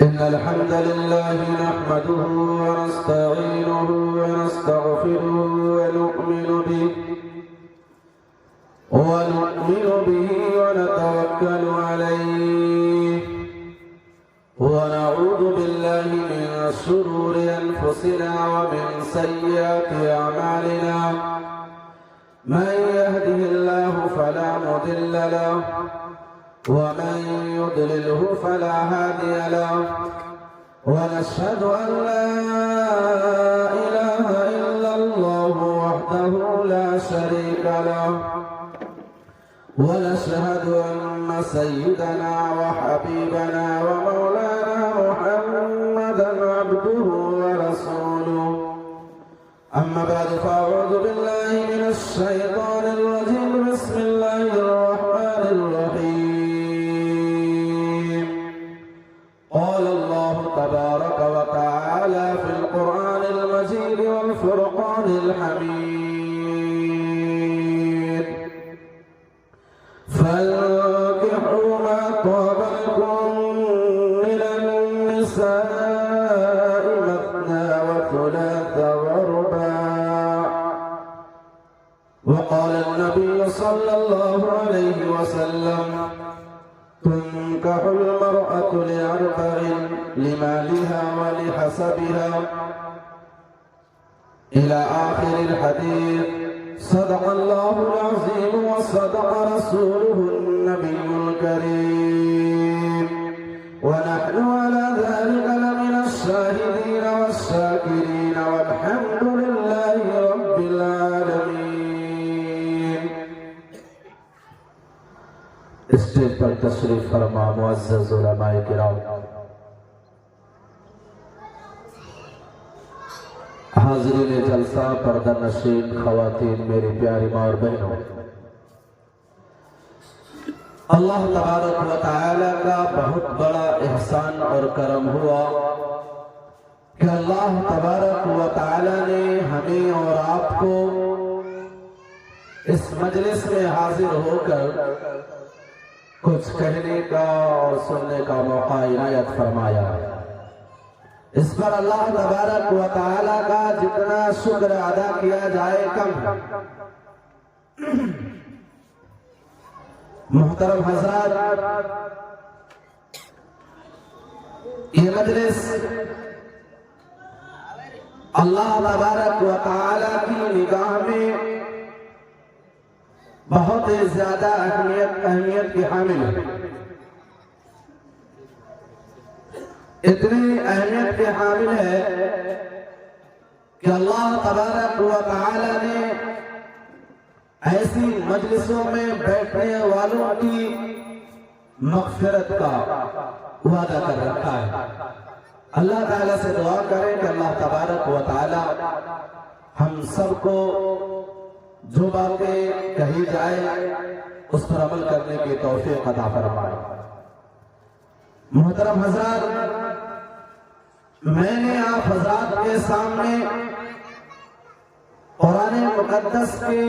إن الحمد لله نحمده ونستعينه ونستغفره ونؤمن به ونتوكل عليه ونعوذ بالله من شرور أنفسنا ومن سيئات أعمالنا من يهده الله فلا مضل له ومن يضلله فلا هادي له ونشهد أن لا إله إلا الله وحده لا شريك له ونشهد أن سيدنا وحبيبنا ومولانا محمدا عبده ورسوله أما بعد فأعوذ بالله من الشيطان الرجيم بسم الله الرحمن الرحيم قال الله تبارك وتعالى في القرآن المجيد والفرقان الحميد فانكحوا ما طاب لكم من النساء مثنى وثلاث ورباع وقال النبي صلى الله عليه وسلم تنكح المرأة لأربع لمالها ولحسبها إلى آخر الحديث صدق الله العظيم وصدق رسوله النبي الكريم ونحن على ذلك لمن الشاهدين والشاكرين والحمد لله رب العالمين. اسٹیج پر تشریف فرما معزز علماء کرام، حاضرین جلسہ، پردہ نشین خواتین، میری پیاری ماں اور بہنوں، اللہ تبارک و تعالی کا بہت بڑا احسان اور کرم ہوا کہ اللہ تبارک و تعالی نے ہمیں اور آپ کو اس مجلس میں حاضر ہو کر کچھ کہنے کا اور سننے کا موقع عنایت فرمایا. اس پر اللہ تبارک و تعالی کا جتنا شکر ادا کیا جائے کم ہے. محترم حضرات، یہ مجلس اللہ تبارک و تعالی کی نگاہ میں بہت زیادہ اہمیت کی حامل ہے. اتنی اہمیت کے حامل ہے کہ اللہ تبارک و تعالی نے ایسی مجلسوں میں بیٹھنے والوں کی مغفرت کا وعدہ کر رکھا ہے. اللہ تعالیٰ سے دعا کریں کہ اللہ تبارک و تعالی ہم سب کو جو باتیں کہی جائے اس پر عمل کرنے کی توفیق عطا فرمائے. محترم حضرات، میں نے آپ حضرات کے سامنے قرآن مقدس کی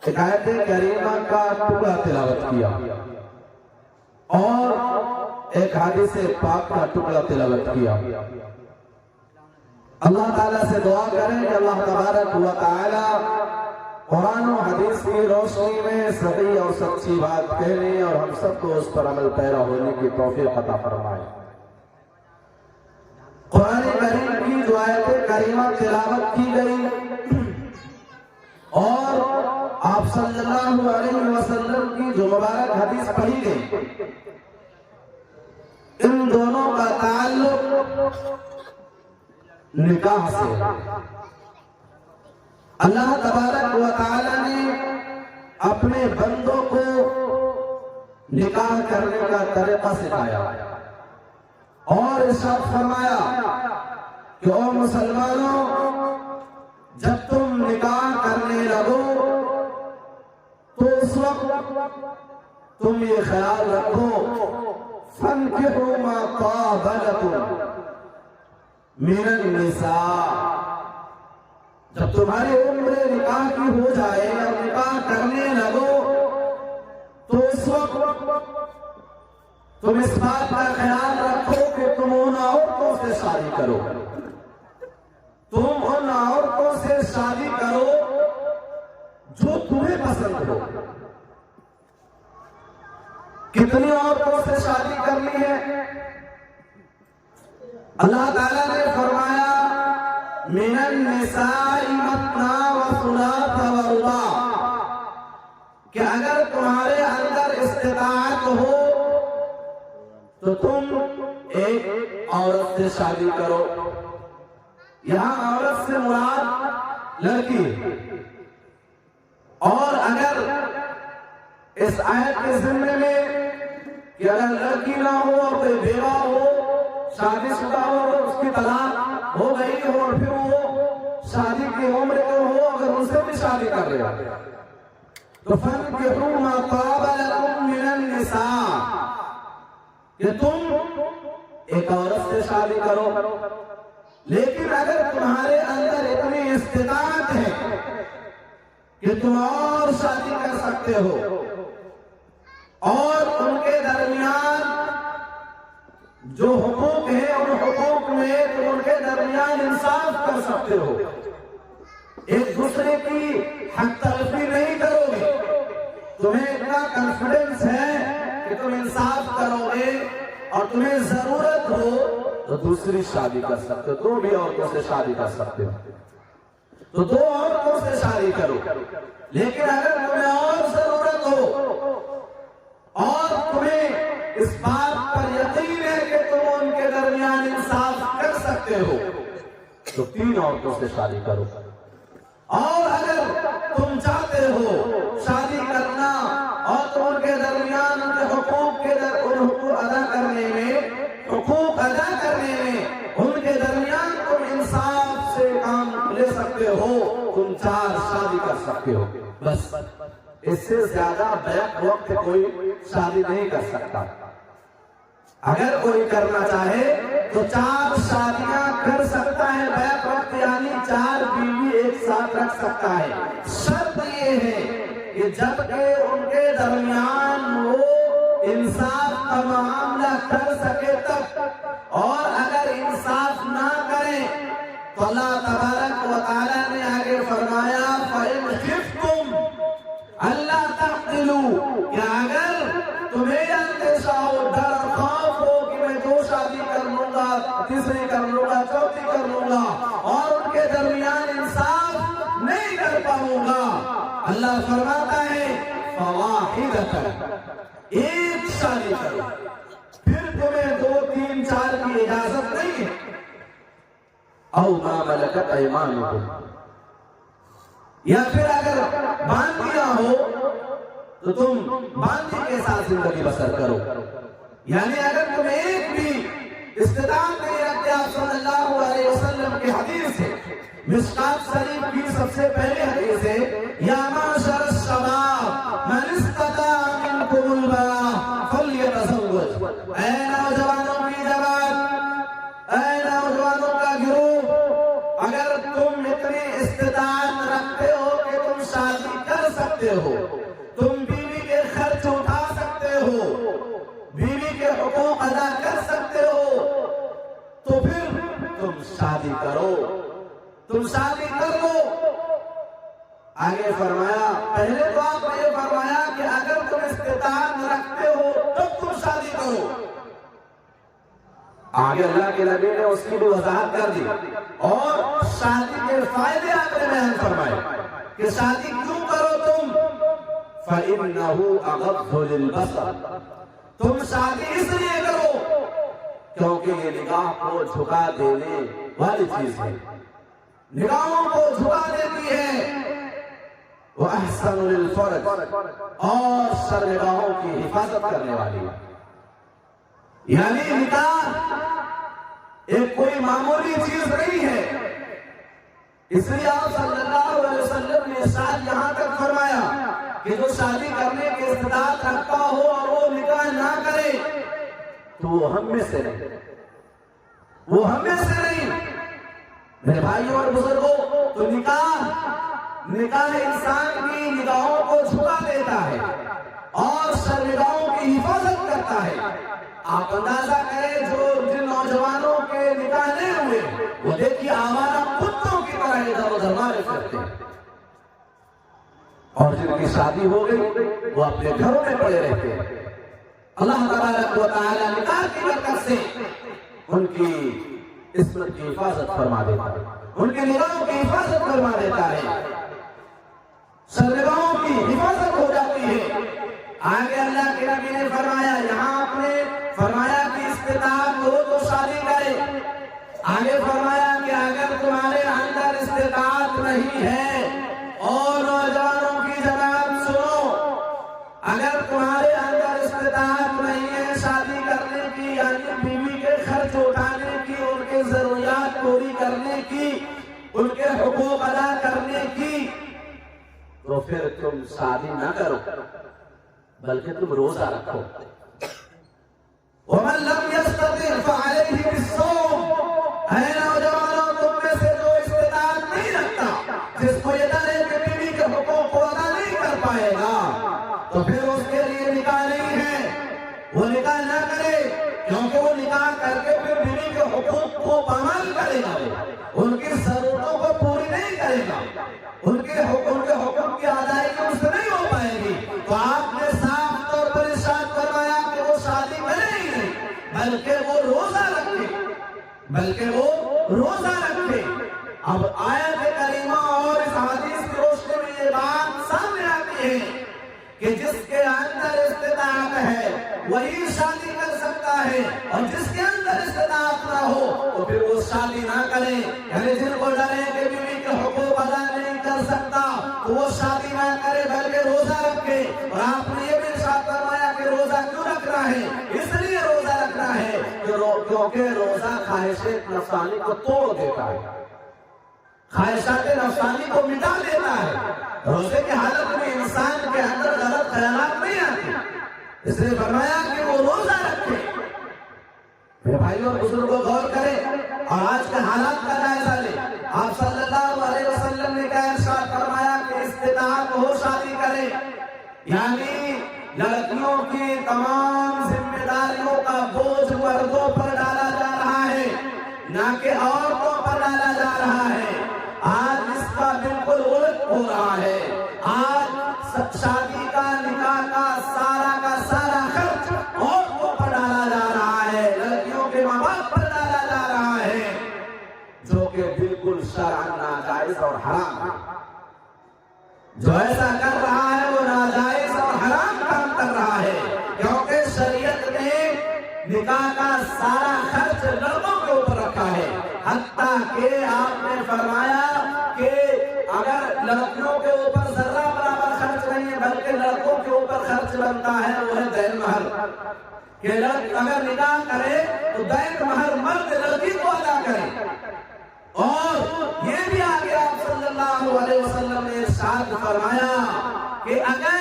ایک آیت کریمہ کا ٹکڑا تلاوت کیا اور ایک حدیث پاک کا ٹکڑا تلاوت کیا. اللہ تعالیٰ سے دعا کریں کہ اللہ تبارک و تعالی قرآن و حدیث کی روشنی میں صحیح اور سچی بات کہنے اور ہم سب کو اس پر عمل پیرا ہونے کی توفیق عطا فرمائے. قرآن کریم کی جو آیت کریمہ تلاوت کی گئی اور آپ صلی اللہ علیہ وسلم کی جو مبارک حدیث پڑھی گئی، ان دونوں کا تعلق نکاح سے ہے. اللہ تبارک و تعالی نے اپنے بندوں کو نکاح کرنے کا طریقہ سکھایا اور ارشاد فرمایا کہ او مسلمانوں، جب تم نکاح کرنے لگو تو اس وقت تم یہ خیال رکھو فَانْكِحُوا مَا طَابَ لَكُمْ مِنَ النِّسَاءِ. جب تمہاری عمر نکاح کی ہو جائے اور نکاح کرنے لگو تو اس وقت تم اس بات کا خیال رکھو کہ تم ان عورتوں سے شادی کرو، تم ان عورتوں سے شادی کرو جو تمہیں پسند ہو۔ کتنی عورتوں سے شادی کرنی ہے؟ اللہ تعالیٰ نے فرمایا من النساء مثنى وثلاث ورباع، کہ اگر تمہارے اندر استطاعت ہو تو تم ایک عورت سے شادی کرو۔ یہاں عورت سے مراد لڑکی، اور اگر اس آیت کے ذمے میں کہ اگر لڑکی نہ ہو اور کوئی بیوہ ہو، شادی شدہ ہو اور اس کی طلاق ہو گئی ہو اور پھر وہ شادی کی عمر کو ہو، اگر ان سے بھی شادی کر رہے ہو تو فَانكِحُوا مَا طَابَ لَكُم مِّنَ النِّسَاءِ، کہ تم ایک عورت سے شادی کرو۔ لیکن اگر تمہارے اندر اتنی استطاعت ہے کہ تم اور شادی کر سکتے ہو اور ان کے درمیان جو حقوق ہیں ان حقوق میں تم ان کے درمیان انصاف کر سکتے ہو، ایک دوسرے کی حق تلفی نہیں کرو گے، تمہیں اتنا کانفیڈنس ہے کہ تم انصاف کرو گے اور تمہیں ضرورت ہو تو دوسری شادی کر سکتے ہو، دو بھی عورتوں سے شادی کر سکتے ہو تو دو عورتوں سے شادی کرو۔ لیکن اگر تمہیں اور ضرورت ہو اور تمہیں اس بات پر یقین ہے کہ تم ان کے درمیان انصاف کر سکتے ہو تو تین عورتوں سے شادی کرو۔ اور اگر تم چاہتے ہو شادی کرنا اور تم ان کے درمیان ان کے حقوق ادا کرنے میں ان کے درمیان تم انصاف سے کام لے سکتے ہو، تم چار شادی کر سکتے ہو، بس اس سے زیادہ بیک وقت کوئی شادی نہیں کر سکتا۔ اگر کوئی کرنا چاہے تو چار شادیاں کر سکتا ہے بیک وقت، یعنی چار بیوی ایک ساتھ رکھ سکتا ہے۔ شرط یہ ہے کہ جب کہ ان کے درمیان وہ انصاف کا معاملہ کر سکے تب، اور اگر انصاف نہ کریں تو اللہ تبارک و تعالیٰ نے آگے فرمایا فَإِنْ خِفْتُمْ اللہ تَعْقِلُوا، کہ اگر تمہیں اندیشہ ہو، ڈر اور خوف ہو کہ میں دو شادی کر لوں گا، تیسری کر لوں گا، چوتھی کر لوں گا اور ان کے درمیان انصاف نہیں کر پاؤں گا، اللہ فرماتا ہے فَوَاحِدَةً، ایک شادی کرو، پھر تمہیں دو تین چار کی اجازت نہیں ہے۔ اَوْ مَا مَلَكَتْ أَيْمَانُكُمْ، یا پھر اگر باندیا ہو تو تم باندی کے ساتھ زندگی بسر کرو، یعنی اگر تم ایک بھی استطاعت نہیں رکھتے، آپ صلی اللہ علیہ وسلم کی حدیث ہے، مشکات شریف کی سب سے پہلے حدیث ہے، یا معشر الشباب من استطاع منکم الباء فلیتزوج، اے نوجوانوں کی جماعت، اے نوجوانوں کا گروہ، اگر تم اتنی استطاعت رکھتے ہو کہ تم شادی کر سکتے ہو، تم بیوی کے خرچ اٹھا سکتے ہو، بیوی کے حقوق ادا کر سکتے ہو، تو پھر تم شادی کرو، تم شادی کر لو۔ آگے فرمایا، پہلے تو آپ نے یہ فرمایا کہ اگر تم استطاعت رکھتے ہو تب تم شادی کرو، آگے اللہ کے نبی نے اس کی بھی وضاحت کر دی اور شادی کے فائدے آپ نے بیان فرمائے کہ شادی کیوں کرو تم، فَإِنَّهُ أَغَضُّ لِلْبَصَرِ، تم شادی اس لیے کرو کیونکہ یہ نگاہ کو جھکا دینے والی چیز ہے، نگاہوں کو جھکا دیتی ہے، وَأَحْسَنُ لِلْفَرْجِ، اور شرمگاہوں کی حفاظت کرنے والی ہے، یعنی نکاح ایک کوئی معمولی چیز نہیں ہے، اس لیے آپ صلی اللہ علیہ وسلم نے ارشاد یہاں تک فرمایا کہ جو شادی کرنے کی استطاعت رکھتا ہو اور وہ نکاح نہ کرے تو وہ ہم میں سے نہیں، وہ ہم میں سے نہیں۔ میرے بھائیوں اور بزرگوں، تو نکاح انسان کی نگاہوں کو جھکا دیتا ہے اور شرمگاہوں کی حفاظت کرتا ہے، آپ اندازہ کریں جو جن نوجوانوں کے نکاح نہیں ہوئے وہ دیکھیے آوارہ کتوں کی طرح ادھر ادھر مارے کرتے ہیں، اور جن کی شادی ہو گئی وہ اپنے گھروں میں پڑے رہتے ہیں۔ اللہ تبارک و تعالی نکاح کی برکت سے ان کی عصمت کی حفاظت فرما دیتا ہے، ان کے نگاہوں کی حفاظت فرما دیتا ہے، سرنگاہوں کی حفاظت ہو جاتی ہے۔ آگے اللہ کے نبی نے فرمایا، یہاں آپ نے فرمایا کہ استطاعت ہو تو شادی کرے، آگے فرمایا کہ اگر تمہارے اندر استطاعت نہیں ہے، اور نوجوانوں کی جماعت سنو، اگر تمہارے اندر استطاعت نہیں ہے شادی کرنے کی، یعنی بیوی کے خرچ اٹھانے کی، ان کے ضروریات پوری کرنے کی، ان کے حقوق ادا کرنے کی، تو پھر تم شادی نہ کرو بلکہ تم روزہ رکھو۔ وَمَن لَّمْ يَسْتَطِعْ فَعَلَيْهِ بِالصَّوْمِ، اے نوجوانوں تم میں سے جو استطاعت نہیں رکھتا، جس کو یہ ڈر ہے کہ بیوی کے حقوق کو ادا نہیں کر پائے گا، تو پھر اس کے لیے نکاح نہیں ہے، وہ نکاح نہ کرے، کیونکہ وہ نکاح کر کے پھر بیوی کے حقوق کو پامال کرے گا، ان کی ضرورتوں کو پوری نہیں کرے گا، ان کے حقوق کی ادائیگی اس سے نہیں ہو پائے گی۔ تو آپ نے صاف طور پر ارشاد فرمایا کہ وہ شادی کرے ہی نہیں، بلکہ وہ روزہ رکھے، اب آیت کریمہ اور اس حدیث کی روشنی میں یہ بات سامنے آتی ہے کہ جس کے اندر استطاعت ہے وہی شادی کر سکتا ہے، اور جس کے اندر استطاعت نہ ہو تو پھر وہ شادی نہ کرے، یعنی جن کو ڈر ہے کہ بیوی کے حقوق ادا نہیں کر سکتا تو وہ شادی نہ کرے بلکہ روزہ رکھے۔ اور آپ نے یہ بھی ارشاد فرمایا کہ روزہ کیوں رکھنا ہے؟ اس لیے روزہ رکھنا ہے کیونکہ روزہ خواہشات نفسانی کو توڑ دیتا ہے، خواہشات نفسانی کو مٹا دیتا ہے۔ روزے کی حالت میں انسان کے اندر غلط خیالات نہیں آتے، اس نے فرمایا کہ وہ روزہ رکھے۔ میرے بھائیوں اور بزرگوں غور کریں اور آج کے حالات کا جائزہ لیں۔ آپ صلی اللہ علیہ وسلم نے کیا ارشاد فرمایا کہ استطاعت ہو شادی کرے، یعنی لڑکیوں کی تمام ذمہ داریوں کا بوجھ مردوں پر ڈالا جا رہا ہے، نہ کہ عورتوں پر ڈالا جا رہا ہے۔ آج اس کا بالکل الٹ ہو رہا ہے، آج شادی کا نکاح کا سارا خرچ عورتوں پر ڈالا جا رہا ہے، لڑکیوں کے ماں باپ پر ڈالا جا رہا ہے، جو کہ بالکل شرعاً ناجائز اور حرام ہے۔ جو ایسا کر رہا ہے وہ ناجائز اور حرام کام کر رہا ہے، کیونکہ شریعت نے نکاح کا سارا خرچ لڑکوں کے اوپر رکھا ہے، حتیٰ کہ آپ نے فرمایا کہ اگر لڑکیوں کے اوپر ذرہ برابر خرچ نہیں ہے بلکہ لڑکوں کے اوپر خرچ بنتا ہے، وہ ہے دین مہر، کہ اگر نکاح کرے تو دین مہر مرد لڑکی کو ادا کرے۔ اور یہ بھی آگے آپ صلی اللہ علیہ وسلم نے ارشاد فرمایا کہ اگر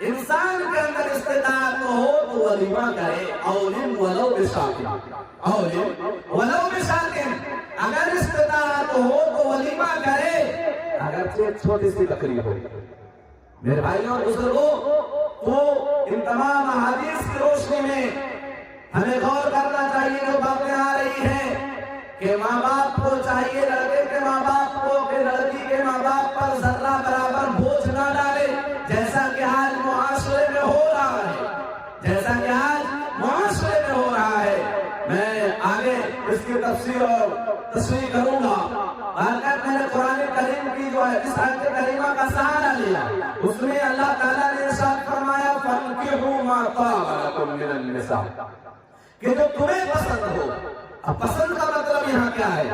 انسان کے اندر استطاعت ہو تو ولیمہ کرے، اولم ولو بشاطن، اگر استطاعت ہو تو ولیمہ کرے، اگرچہ چھوٹی سی بکری ہو۔ میرے بھائیوں اور بزرگوں، تو ان تمام احادیث کی روشنی میں ہمیں غور کرنا چاہیے جو باتیں آ رہی ہیں کہ ماں باپ کو چاہیے، لڑکے کے ماں باپ کو کہ لڑکی کے ماں باپ پر ذرہ برابر بوجھ نہ ڈالے، جیسا کہ آج معاشرے میں ہو رہا ہے، میں آگے اس کی تفسیر اور تصویر کروں گا۔ میں نے قرآن کریم کی جو ہے اس آیت کریمہ کا سہارا لیا، اس میں اللہ تعالیٰ نے ارشاد فرمایا فَانكِحُوا مَا طَابَ لَكُم مِّنَ النِّسَاءِ، کہ جو تمہیں پسند ہو۔ اب پسند کا مطلب یہاں کیا ہے؟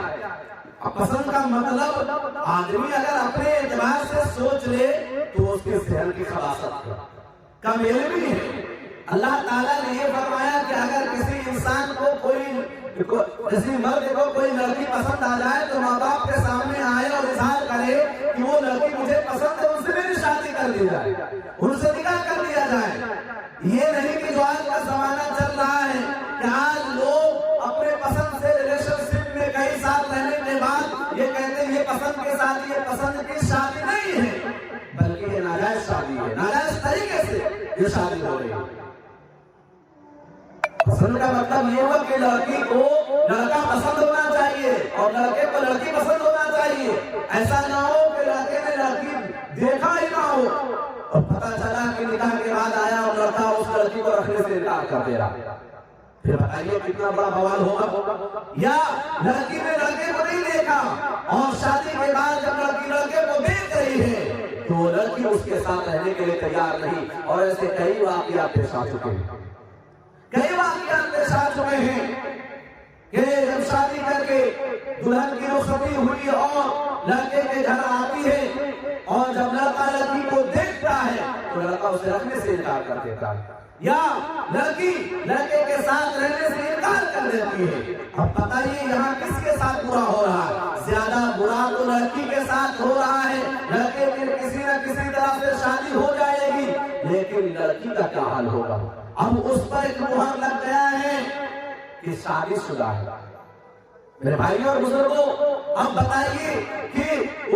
اب پسند کا مطلب آدمی اگر اپنے اعتبار سے سوچ لے تو اس کے ذہن کی خلاصت کا میل بھی ہے۔ اللہ تعالیٰ نے یہ فرمایا کہ اگر کسی انسان کو کسی مرد کو کوئی لڑکی پسند آ جائے تو ماں باپ کے سامنے آئے اور اظہار کرے کہ وہ لڑکی مجھے پسند ہے، ان سے میری شادی کر دی جائے، ان سے نکاح کر دیا جائے۔ یہ نہیں کہ جو آج کا زمانہ چل رہا ہے کہ آج لوگ اپنے پسند سے ریلیشن شپ میں کئی سال رہنے کے بعد یہ کہتے ہیں یہ پسند کے ساتھ، یہ پسند کی شادی نہیں ہے بلکہ یہ ناجائز شادی ہے، ناجائز طریقے سے یہ شادی ہو رہی ہے۔ کا مطلب یہ ہوا کہ لڑکی کو لڑکا پسند ہونا چاہیے اور لڑکے کو لڑکی پسند ہونا چاہیے. ایسا نہ ہو کہ لڑکے نے لڑکی دیکھا ہی نہ ہو اور پتہ چلا کہ نکاح کے بعد آیا اور لڑکا اس لڑکی کو رکھنے سے انکار کر دے رہا. پھر بتائیے کتنا بڑا بوال ہوگا. یا لڑکی نے لڑکے کو نہیں دیکھا اور شادی کے بعد جب لڑکی لڑکے کو دیکھ رہی ہے تو وہ لڑکی اس کے ساتھ رہنے کے لیے تیار نہیں. اور ایسے کئی واقعات پیش آ چکے ہیں, کئی واقعات پیش آ چکے ہیں کہ جب شادی کر کے دلہن کی رخصتی ہوئی اور لڑکے کے گھر آتی ہے اور جب لڑکا لڑکی کو دیکھتا ہے تو لڑکا اسے رکھنے سے انکار کر دیتا ہے یا لڑکی لڑکے کے ساتھ رہنے سے انکار کر دیتی ہے. اب بتائیے یہاں کس کے ساتھ برا ہو رہا ہے؟ زیادہ برا تو لڑکی کے ساتھ ہو رہا ہے. لڑکے کی کسی نہ کسی طرح سے شادی ہو جائے گی لیکن لڑکی کا کیا حال ہوگا؟ اب اس پر ایک مہر لگ گیا ہے کہ شادی شدہ ہے. میرے بھائیوں اور بزرگوں, اب بتائیے کہ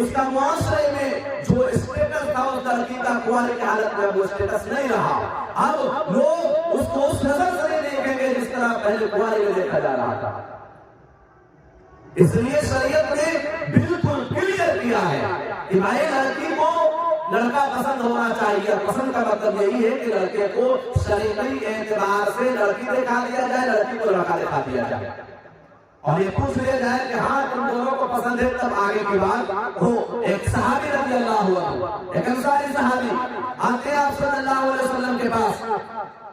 اس کا معاشرے میں جو اسٹیٹس تھا اس لڑکی کا کنواری کی حالت میں وہ اسٹیٹس نہیں رہا. اب لوگ اس کو اس نظر سے نہیں دیکھیں گے جس طرح پہلے کنواری میں دیکھا جا رہا تھا. اس لیے شریعت نے بالکل کلیئر کیا ہے کہ بھائی لڑکی کو لڑکا پسند ہونا چاہیے. پسند کا مطلب یہی ہے کہ لڑکے کو شرعی اعتبار سے لڑکی دکھا دیا جائے, لڑکی کو لڑکا دکھا دیا جائے اور یہ پوچھ لیا جائے کہ ہاں تم دونوں کو پسند ہے تب آگے کی بات ہو. ایک صحابی رضی اللہ عنہ, ایک انصاری صحابی آتے ہیں آپ صلی اللہ علیہ وسلم کے پاس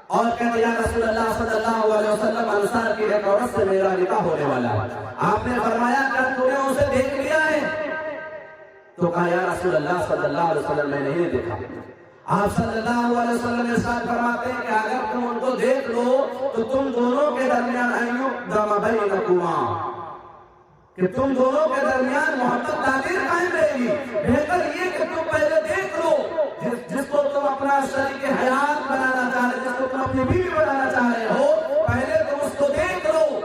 اور کہتے یا رسول اللہ صلی اللہ علیہ وسلم انصار کی ایک عورت سے میرا نکاح ہونے والا ہے. آپ نے فرمایا کہ تم نے اسے دیکھ لیا ہے؟ تو کہا یا رسول اللہ صلی اللہ علیہ وسلم میں نہیں دیکھا. آپ صلی اللہ علیہ وسلم ارشاد فرماتے ہیں کہ اگر تم ان کو دیکھ لو تو تم دونوں کے درمیان ایُقدم بینکما, کہ تم دونوں کے درمیان محبت تعمیر قائم رہے گی. بہتر یہ کہ تم پہلے دیکھ لو جس کو تم اپنا شریک حیات بنانا چاہ رہے, جس کو تم اپنی بیوی بنانا چاہ رہے ہو, پہلے تم اس کو دیکھ لو.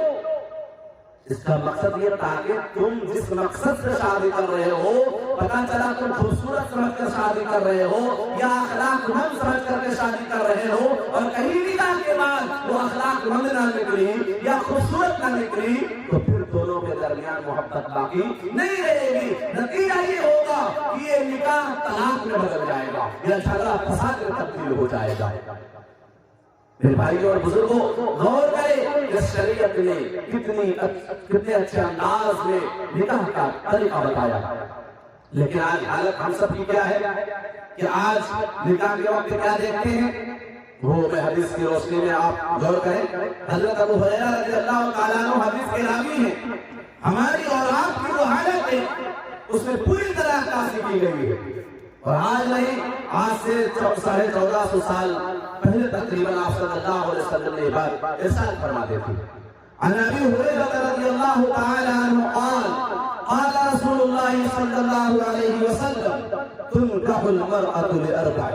اس کا مقصد یہ تھا کہ تم جس مقصد سے شادی کر رہے ہو, پتہ چلا تم خوبصورت سمجھ کر شادی کر رہے ہو یا اخلاق مند سمجھ کر کے شادی کر رہے ہو, اور کہیں نکاح کے بعد وہ اخلاق مند نہ نکلی یا خوبصورت نہ نکلی تو پھر دونوں کے درمیان محبت باقی نہیں رہے گی. نتیجہ یہ ہوگا کہ یہ نکاح طلاق میں بدل جائے گا یا جھگڑا فساد میں تبدیل ہو جائے گا. میرے بھائیوں اور بزرگوں, غور کریں کہ شریعت نے کتنے اچھے انداز میں نکاح کا طریقہ بتایا. لیکن آج حالت ہم سب کی کیا ہے کہ آج نکاح کے وقت کیا دیکھتے ہیں؟ وہ میں حدیث کی روشنی میں آپ غور کریں. حضرت ابو ہریرہ رضی اللہ تعالیٰ عنہ حدیث کے راوی ہیں. ہماری اور آپ کی جو حالت ہے اس میں پوری طرح عکاسی کی گئی ہے. اور آج نہیں, آج سے 1450 سال پہلے تقریباً آپ صلی اللہ علیہ وسلم نے یہ بات ارشاد فرما دیتی. عن ابی ہریرہ رضی اللہ تعالی عنہ قال قال رسول اللہ صلی اللہ علیہ وسلم تنکح المرأة لأربع.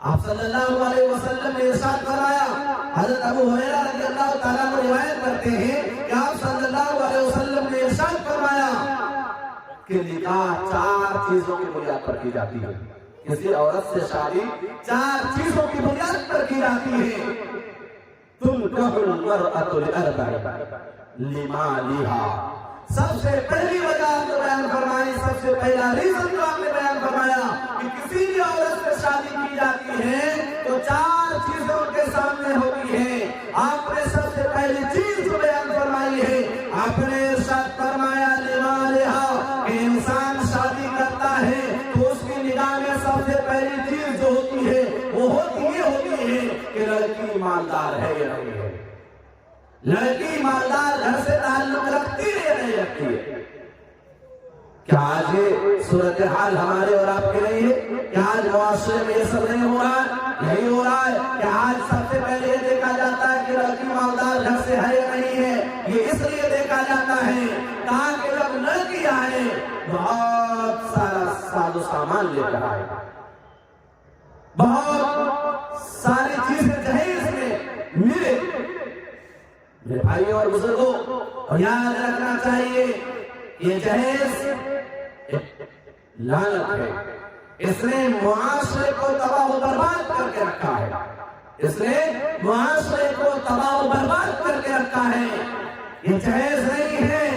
آپ صلی اللہ علیہ وسلم نے ارشاد فرمایا, حضرت ابو ہریرہ رضی اللہ تعالیٰ عنہ روایت کرتے ہیں کہ آپ صلی اللہ علیہ وسلم نے ارشاد فرمایا کہ نکاح 4 چیزوں کی بنیاد پر کی جاتی ہے. کسی عورت سے شادی 4 چیزوں کی بنیاد پر کی جاتی ہے. تنکح المرأة لأربع لمالها. سب سے پہلی وجہ آپ نے بیان فرمائی, سب سے پہلا ریزن جو آپ نے بیان فرمایا کہ کسی بھی عورت سے شادی کی جاتی ہے تو 4 چیزیں ان کے سامنے ہوتی ہیں. آپ نے سب سے پہلی چیز جو بیان فرمائی ہے, آپ نے ارشاد فرمایا لمالها, کہ انسان شادی کرتا ہے تو اس کی نگاہ میں سب سے پہلی چیز جو ہوتی ہے وہ یہ ہوتی ہے کہ لڑکی مالدار ہے یا نہیں ہے. لڑکی مالدار گھر سے تعلق رکھتی ہے یا نہیں رکھتی ہے. کیا آج یہ صورتحال ہمارے اور آپ کے نہیں ہے؟ کیا آج معاشرے میں یہ سب نہیں ہو رہا ہے؟ نہیں ہو رہا ہے کہ آج سب سے پہلے یہ دیکھا جاتا ہے کہ لڑکی مالدار گھر سے ہے یا نہیں ہے. یہ اس لیے دیکھا جاتا ہے تاکہ جب لڑکی آئے بہت سارا ساز و سامان لے کر آئے, بہت ساری چیزیں جہیز میں ملے. میرے بھائیوں اور بزرگوں, اور یاد رکھنا چاہیے یہ جہیز لعنت ہے. اس نے معاشرے کو تباہ و برباد کر کے رکھا ہے. اس نے معاشرے کو تباہ و برباد کر کے رکھا ہے. یہ جائز نہیں ہے.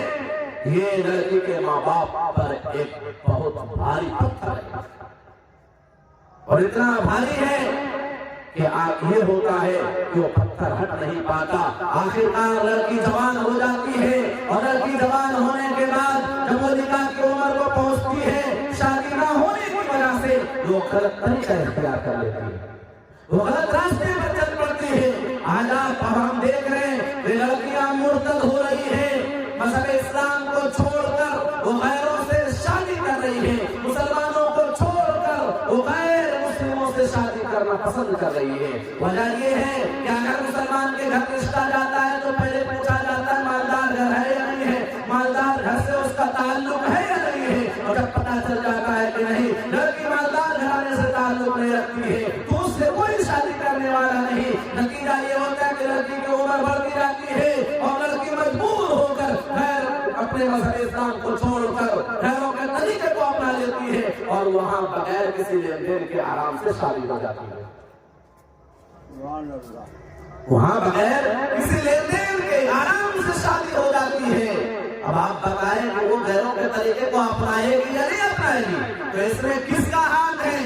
یہ لڑکی کے ماں باپ پر ایک بہت بھاری پتھر ہے اور اتنا بھاری ہے کہ یہ ہوتا ہے کہ وہ پتھر ہٹ نہیں پاتا. آخرکار لڑکی جوان ہو جاتی ہے اور لڑکی جوان ہونے کے بعد جب وہ نکاح کی عمر کو پہنچتی ہے، شادی نہ ہونے کی وجہ سے وہ غلط طریقہ اختیار کر لیتی ہے، وہ غلط راستے پر چل پڑتی ہے. آج آپ ہم دیکھ رہے ہیں کہ لڑکیاں مرتد ہو رہی ہیں، مذہب اسلام کو چھوڑ کر وہ غیروں سے شادی کر رہی ہے، مسلمانوں کو چھوڑ کر وہ غیر مسلموں سے شادی کرنا پسند کر رہی ہے. وجہ یہ ہے کہ اگر مسلمان کے گھر رشتہ جاتا ہے تو پہلے پوچھا جاتا ہے مالدار گھر ہے یا نہیں ہے، مالدار گھر سے اس کا تعلق ہے یا نہیں ہے. اور جب پتہ چل جاتا ہے کہ نہیں، لڑکی مالدار گھرانے سے تعلق نہیں رکھتی ہے تو اس سے کوئی شادی کرنے والا نہیں. نتیجہ یہ ہوتا ہے کہ لڑکی کی عمر بڑھتی جاتی ہے اور لڑکی مجبور ہو کر غیر اپنے مذہب اسلام کو چھوڑ کر غیروں کے طریقے کو اپنا لیتی ہے اور وہاں بغیر کسی لین دین کے آرام سے شادی ہو جاتی ہے. وہاں بغیر کسی لین دین کے آرام سے شادی ہو جاتی ہے. اب آپ بتائیں کہ وہ غیروں کے طریقے کو اپنائے گی یا نہیں اپنائے گی؟ تو اس میں کس کا ہاتھ ہے؟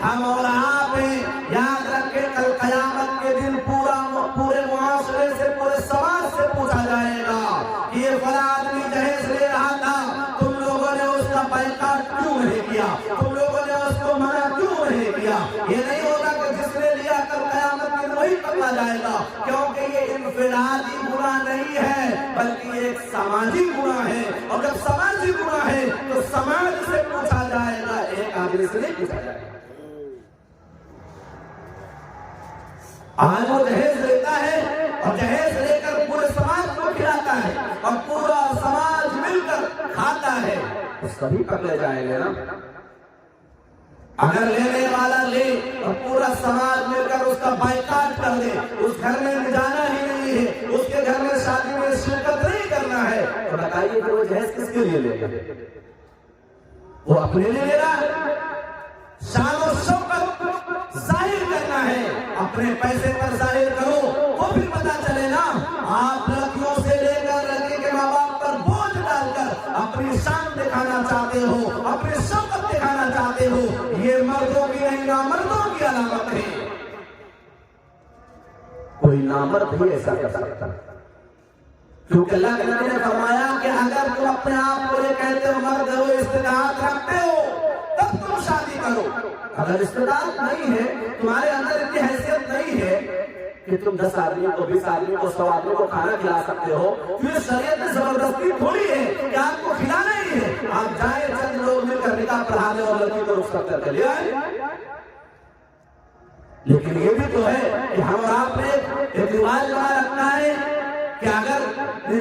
ہم اور آپ ہیں. یاد رکھیں کل قیامت کے دن پورے معاشرے سے، پورے سماج سے پوچھا جائے گا کہ یہ فلاں آدمی جہیز لے رہا تھا، تم لوگوں نے اس کا بائیکاٹ کیوں نہیں کیا، تم لوگوں نے اس کو منع کیوں نہیں کیا؟ یہ نہیں ہوگا کہ جس نے لیا کل قیامت کے دن وہی پکڑا جائے گا، کیونکہ یہ انفرادی گناہ نہیں ہے بلکہ یہ ایک سماجی گناہ ہے. اور جب سماجی گناہ ہے تو سماج سے پوچھا جائے گا، ایک آدمی سے نہیں پوچھا جائے گا. آج وہ جہیز لیتا ہے اور جہیز لے کر پورے سماج کو کھلاتا ہے اور پورا سماج مل کر کھاتا ہے، تو سبھی پکڑے جائیں گے نا. اگر لینے والا لے اور پورا سماج مل کر اس کا بائیکاٹ کر دے، اس گھر میں جانا ہی نہیں ہے، اس کے گھر میں شادی میں شرکت نہیں کرنا ہے، تو بتائیے کہ وہ جہیز کس کے لیے لے گا؟ وہ اپنے لیے لے رہا ہے، شان و شوکت ظاہر کرنا ہے. اپنے پیسے پر ظاہر کرو تو پھر پتا چلے نا. آپ لڑکیوں سے لے کر لڑکی کے ماں باپ پر بوجھ ڈال کر اپنی شان دکھانا چاہتے ہو، اپنی شوکت دکھانا چاہتے ہو، یہ مردوں کی نہیں نامردوں کی علامت ہے. کوئی نامرد بھی ایسا کر سکتا ہے، کیونکہ اللہ کے نبی نے فرمایا کہ اگر تم اپنے آپ کو یہ کہتے ہو مرد ہو، استطاعت رکھتے ہو، تب تم شادی کرو. اگر استطاعت نہیں ہے، تمہارے اندر اتنی حیثیت نہیں ہے کہ تم 10 آدمی کو، 20 آدمی کو، 100 آدمی کو کھانا کھلا سکتے ہو، پھر شریعت میں زبردستی تھوڑی ہے کہ آپ کو کھلانا ہی ہے. آپ جائیں چند لوگ مل کر نکاح پڑھانے اور لڑکی کو رخصت کر کے لے آئے. لیکن یہ بھی تو ہے کہ ہم اور آپ نے ایک رواج بنا رکھا ہے کہ اگر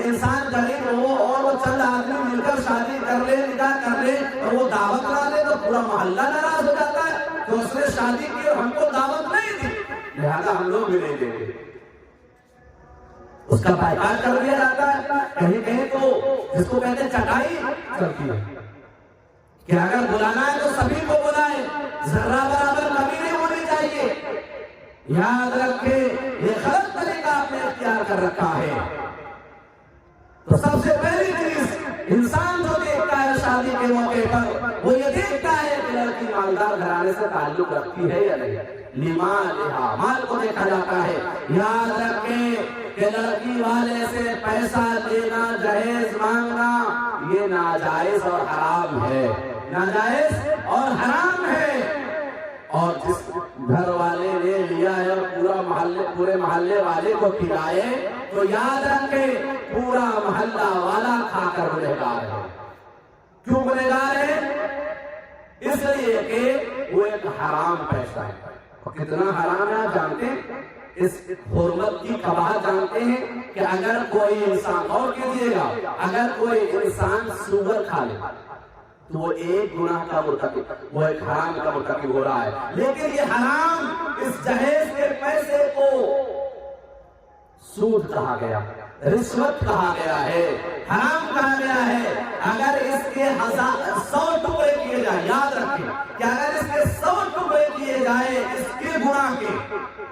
انسان غریب ہو اور وہ چند آدمی مل کر شادی کر لے، نکاح کر لے اور وہ دعوت نہ دے تو پورا محلہ ناراض ہو جاتا ہے کہ اس نے شادی کی اور ہم کو دعوت نہیں دی، لہذا ہم لوگ بھی نہیں دیں گے. اس کا بائیکاٹ کر دیا جاتا ہے. کہیں کہیں تو جس کو کہتے ہیں چٹائی چلتی ہے کہ اگر بلانا ہے تو سبھی کو بلائے، ذرہ برابر کمی نہیں ہونی چاہیے. یاد رکھے یہ غلط طریقہ آپ نے اختیار کر رکھا ہے. تو سب سے پہلی چیز انسان جو دیکھتا ہے شادی کے موقع پر وہ یہ دیکھتا ہے کہ لڑکی مالدار گھرانے سے تعلق رکھتی ہے یا نہیں. لمالہا، مال کو دیکھا جاتا ہے. یاد رکھیں کہ لڑکی والے سے پیسہ لینا، جہیز مانگنا یہ ناجائز اور حرام ہے، ناجائز اور حرام ہے. اور جس گھر والے نے لیا ہے اور پورے محلے والے کو کھلائے تو یاد رکھے پورا محلہ والا کھا کر گنہگار ہے. کیوں گنہگار ہے؟ اس لیے کہ وہ ایک حرام پیسہ ہے. اور کتنا حرام ہے آپ جانتے ہیں؟ اس حرمت کی قباحت جانتے ہیں کہ اگر کوئی انسان، اور کیجیے گا، اگر کوئی انسان سوگر کھا لے تو وہ ایک گناہ کا مرتکب، وہ ایک حرام کا مرتکب ہو رہا ہے. لیکن یہ حرام اس جہیز کے پیسے کو سود کہا گیا، رشوت کہا گیا ہے، حرام کہا گیا ہے. اگر اس کے 100 ٹکڑے کیے جائیں، یاد رکھیں کہ اگر اس کے 100 ٹکڑے کیے جائیں اس کے گناہ کے،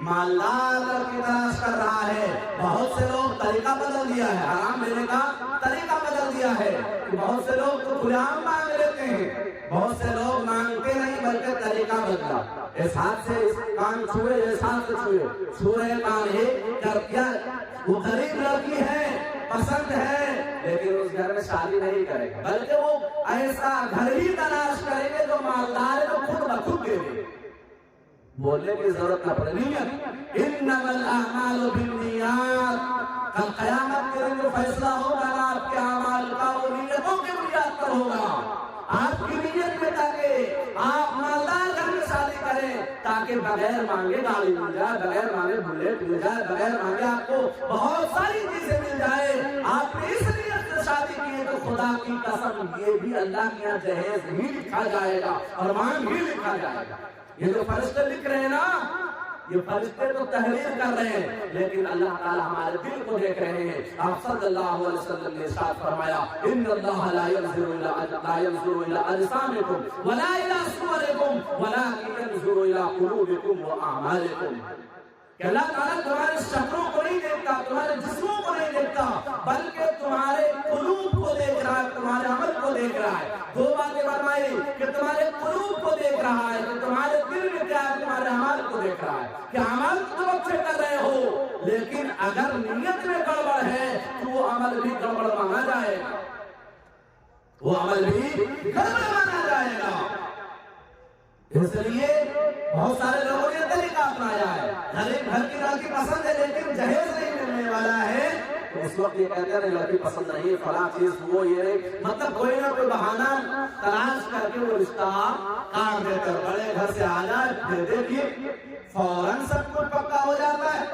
مالدار لڑکی تلاش کر رہا ہے. بہت سے لوگ طریقہ بدل دیا ہے, حرام لینے کا طریقہ بدل دیا ہے. بہت سے لوگ تو کھلے عام مانگ لیتے ہیں, بہت سے لوگ مانگتے نہیں بلکہ طریقہ بدلا. اس ہاتھ سے اس کان چھوئے, اس ہاتھ سے چھو رہے کان ہے کر کیا. وہ غریب لڑکی ہے, پسند ہے, لیکن اس گھر میں شادی نہیں کرے گا, بلکہ وہ ایسا گھر ہی تلاش کریں گے جو مالدار ہے, جو خود بخود دے دے. بولنے کی ضرورت نہ پڑے. نیت, انما الاعمال بالنیات. کل قیامت کے دن جو فیصلہ ہوگا آپ کے اعمال کا, وہ نیتوں کی بنیاد پر ہوگا. آپ کی نیت میں تاکہ آپ مالدار گھر میں شادی کریں, تاکہ بغیر مانگے گاڑی مل جائے, بغیر مانگے بلیٹ مل جائے, بغیر مانگے آپ کو بہت ساری چیزیں مل جائے. آپ نے اس نیت سے شادی کی ہے تو خدا کی قسم یہ بھی اللہ کے یہاں جہیز ہی لکھا جائے گا اور مانگ ہی لکھا جائے گا. یہ جو فرشتے لکھ رہے ہیں نا, یہ فرشتے تو تحریر کر رہے ہیں, لیکن اللہ تعالی ہمارے دل کو دیکھ رہے ہیں. آپ صلی اللہ علیہ وسلم نے ارشاد فرمایا, ان اللہ لا ينظر الى اجسامکم ولا الى صورکم ولكن ينظر الى قلوبکم واعمالکم. کہ اللہ تعالیٰ تمہارے شکلوں کو نہیں دیکھتا, تمہارے جسموں کو نہیں دیکھتا, بلکہ تمہارے قلوب کو دیکھ رہا ہے, تمہارے عمل کو دیکھ رہا ہے. دو باتیں فرمائی کہ تمہارے قلوب کو دیکھ رہا ہے, کہ تمہارے دل میں کیا ہے, تمہارے عمل کو دیکھ رہا ہے. کہ عمل تم اچھے کر رہے ہو, لیکن اگر نیت میں گڑبڑ ہے تو وہ عمل بھی گڑبڑ مانا جائے گا, وہ عمل بھی گڑبڑ مانا جائے گا. اس لیے بہت سارے لوگوں نے طریقہ اپنایا ہے. غریب گھر کی لڑکی پسند ہے لیکن جہیز نہیں ملنے والا ہے, تو اس وقت یہ کہتے ہیں لڑکی پسند نہیں, فلاں چیز وہ یہ, مطلب کوئی نہ کوئی بہانہ تلاش کر کے وہ رشتہ کاٹ دیتے. بڑے گھر سے آ جائے, پھر دیکھیے فوراً سب کچھ پکا ہو جاتا ہے.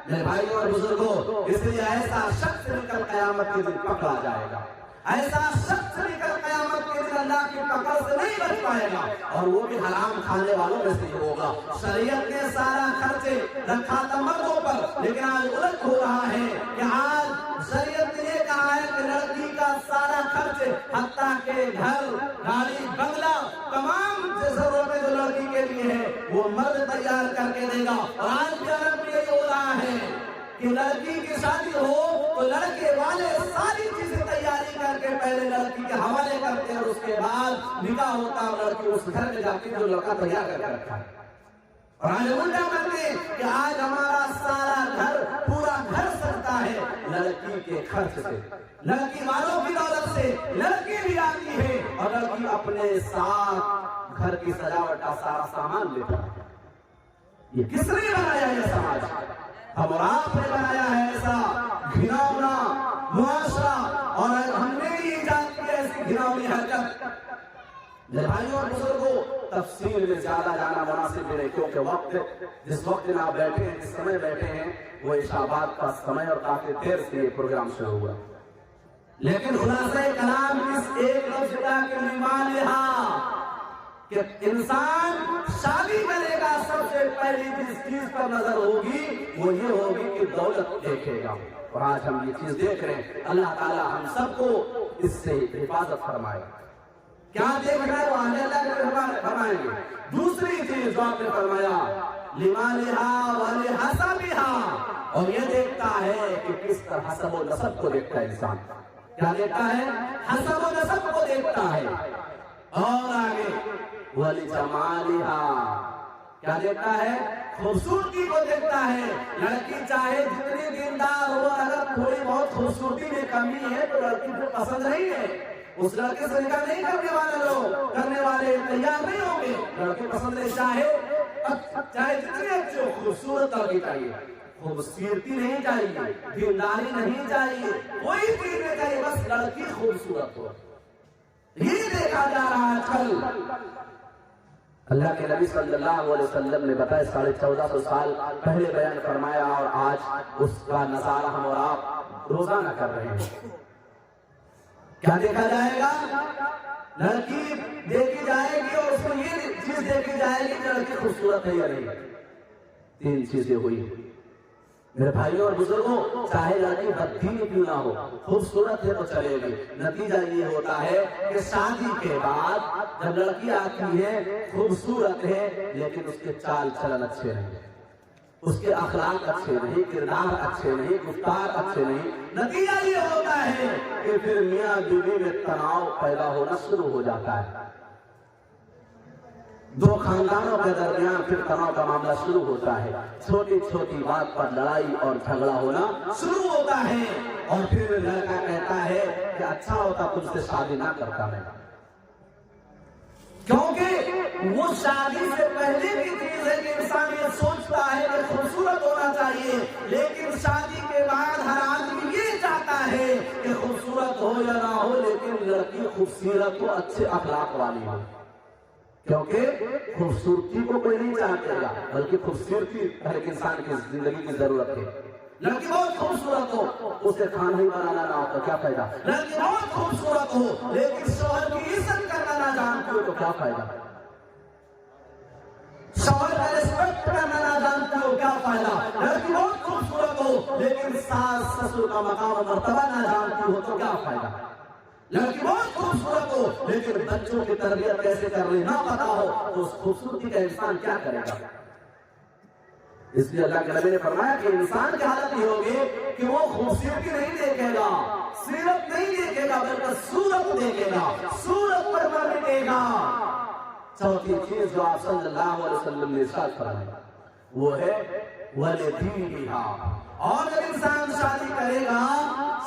میرے بھائی اور بزرگوں, اس لیے ایسا شخص بھی کل قیامت کے دن پکڑا جائے گا. ایسا شخص بھی کل قیامت کے دن اللہ کی پکڑ سے نہیں بچ پائے گا, اور وہ بھی حرام کھانے والوں میں سے ہوگا. شریعت نے سارا خرچ رکھا تھا مردوں پر, لیکن آج الٹ ہو رہا ہے کہ آج شریعت نے یہ کہا ہے کہ لڑکی کا سارا خرچ, حتیٰ کہ گھر, گاڑی, بنگلہ, تمام ضرورتیں جو لڑکی کے لیے ہے وہ مرد تیار کر کے دے گا. اور آج بھی عرب میں یہ ہو رہا ہے کہ لڑکی کی شادی ہو تو لڑکے والے ساری چیزیں تیاری کر کے پہلے لڑکی کے حوالے کرتے ہیں, اور اس کے بعد نکاح ہوتا ہے, لڑکی اس گھر میں جاتی ہے جو لڑکا تیار کر کے رکھا ہے. اور آج الٹا کرتے ہیں کہ آج ہمارا سارا گھر, پورا گھر سجتا ہے لڑکی کے خرچ سے, لڑکی والوں کی دولت سے. لڑکی بھی آتی ہے اور لڑکی اپنے ساتھ گھر کی سجاوٹ کا سارا سامان لیتا ہے. یہ کس نے بنایا یہ سماج؟ ہم اور آپ نے بنایا ہے ایسا گھناؤنا معاشرہ, اور ہم نے ہی ایجاد کی ایسی گھناؤنی حرکت. میرے بھائیوں اور بزرگوں, تفصیل میں زیادہ جانا مناسب نہیں, کیونکہ وقت جس وقت میں آپ بیٹھے ہیں, جس سمے بیٹھے ہیں, وہ عشاء بعد کا سمے اور کافی دیر سے یہ پروگرام شروع ہوا. لیکن خلاصہ کلام اس ایک لفظ کا کہ لمالہا, کہ انسان شادی کرے گا سب سے پہلی جس چیز پر نظر ہوگی وہ یہ ہوگی کہ دولت دیکھے گا. اور آج ہم یہ چیز دیکھ رہے ہیں. اللہ تعالیٰ ہم سب کو اس سے حفاظت فرمائے. کیا دیکھ رہے ہیں وہ آنے اللہ فرمائیں گے. دوسری چیز جو آپ نے فرمایا لمالہا ولحسبہا, اور یہ دیکھتا ہے کہ کس طرح حسب و نسب کو دیکھتا ہے انسان. کیا دیکھتا ہے؟ حسب و نسب کو دیکھتا ہے. اور آگے وَلِجَمَالِهَا, کیا دیکھتا ہے؟ خوبصورتی کو دیکھتا ہے. لڑکی چاہے جتنی دیندار ہو, اگر تھوڑی بہت خوبصورتی میں کمی ہے تو لڑکی کو پسند نہیں ہے. اس لڑکے سے نکاح نہیں کرنے والے تیار نہیں ہوں گے. لڑکی پسند نہیں, چاہے جتنی اچھی ہو, خوبصورت لڑکی چاہیے. خوبصورتی نہیں چاہیے, دینداری نہیں چاہیے, کوئی چیز نہیں چاہیے, بس لڑکی خوبصورت ہو. یہ دیکھا جا رہا ہے کل. اللہ کے نبی صلی اللہ علیہ وسلم نے بتایا 1450 سال پہلے بیان فرمایا, اور آج اس کا نظارہ ہم اور آپ روزانہ کر رہے ہیں. کیا دیکھا جائے گا؟ لڑکی دیکھی جائے گی, اور اس میں یہ چیز دیکھی جائے گی کہ لڑکی خوبصورت ہے یا نہیں. 3 چیزیں ہوئی. میرے بھائیوں اور بزرگوں, چاہے لڑکی بددین کیوں نہ ہو, خوبصورت ہے تو چلے گی. نتیجہ یہ ہوتا ہے کہ شادی کے بعد جب لڑکی آتی ہے خوبصورت ہے لیکن اس کے چال چلن اچھے نہیں, اس کے اخلاق اچھے نہیں، کردار اچھے نہیں، گفتار اچھے نہیں، نتیجہ یہ ہوتا ہے کہ پھر میاں بیوی میں تناؤ پیدا ہونا شروع ہو جاتا ہے، دو خاندانوں کے درمیان پھر تناؤ کا معاملہ شروع ہوتا ہے، چھوٹی چھوٹی بات پر لڑائی اور جھگڑا ہونا شروع ہوتا ہے، اور پھر لڑکا کہتا ہے کہ اچھا ہوتا تم سے شادی نہ کرتا میں، کیونکہ وہ شادی سے پہلے کی چیز ہے کہ انسان یہ سوچتا ہے کہ خوبصورت ہونا چاہیے، لیکن شادی کے بعد ہر آدمی یہ چاہتا ہے کہ خوبصورت ہو یا نہ ہو لیکن لڑکی خوبصورت ہو، اچھے اخلاق والی ہو، کیونکہ خوبصورتی کو کوئی نہیں چاہتے گا، بلکہ خوبصورتی ہر ایک انسان کی زندگی کی ضرورت ہے۔ لڑکی بہت خوبصورت ہو، اسے کھانا ہی بنانا نہ ہو تو کیا فائدہ؟ لڑکی بہت خوبصورت ہو لیکن شوہر کی عزت کرنا نہ جانتی ہو تو کیا فائدہ؟ شوہر کا ریسپیکٹ کرنا نہ جانتی ہو کیا فائدہ؟ لڑکی بہت خوبصورت ہو لیکن ساس سسر کا مقام و مرتبہ نہ جانتی ہو تو کیا فائدہ؟ لڑکی بہت خوبصورت ہو لیکن بچوں کی تربیت کیسے کرنی نہ پتا ہو تو اس خوبصورتی کا انسان کیا کرے گا؟ اس لیے اللہ کے نبی نے فرمایا کہ انسان کی حالت یہ ہوگی کہ وہ خوبصورتی نہیں دیکھے گا، سیرت نہیں دیکھے گا، بلکہ صورت دیکھے گا، صورت پر مٹے گا۔ چوتھی چیز جو آپ صلی اللہ علیہ وسلم نے ارشاد فرمایا وہ ہے وَلِدِينِهَا، اور جب انسان شادی کرے گا،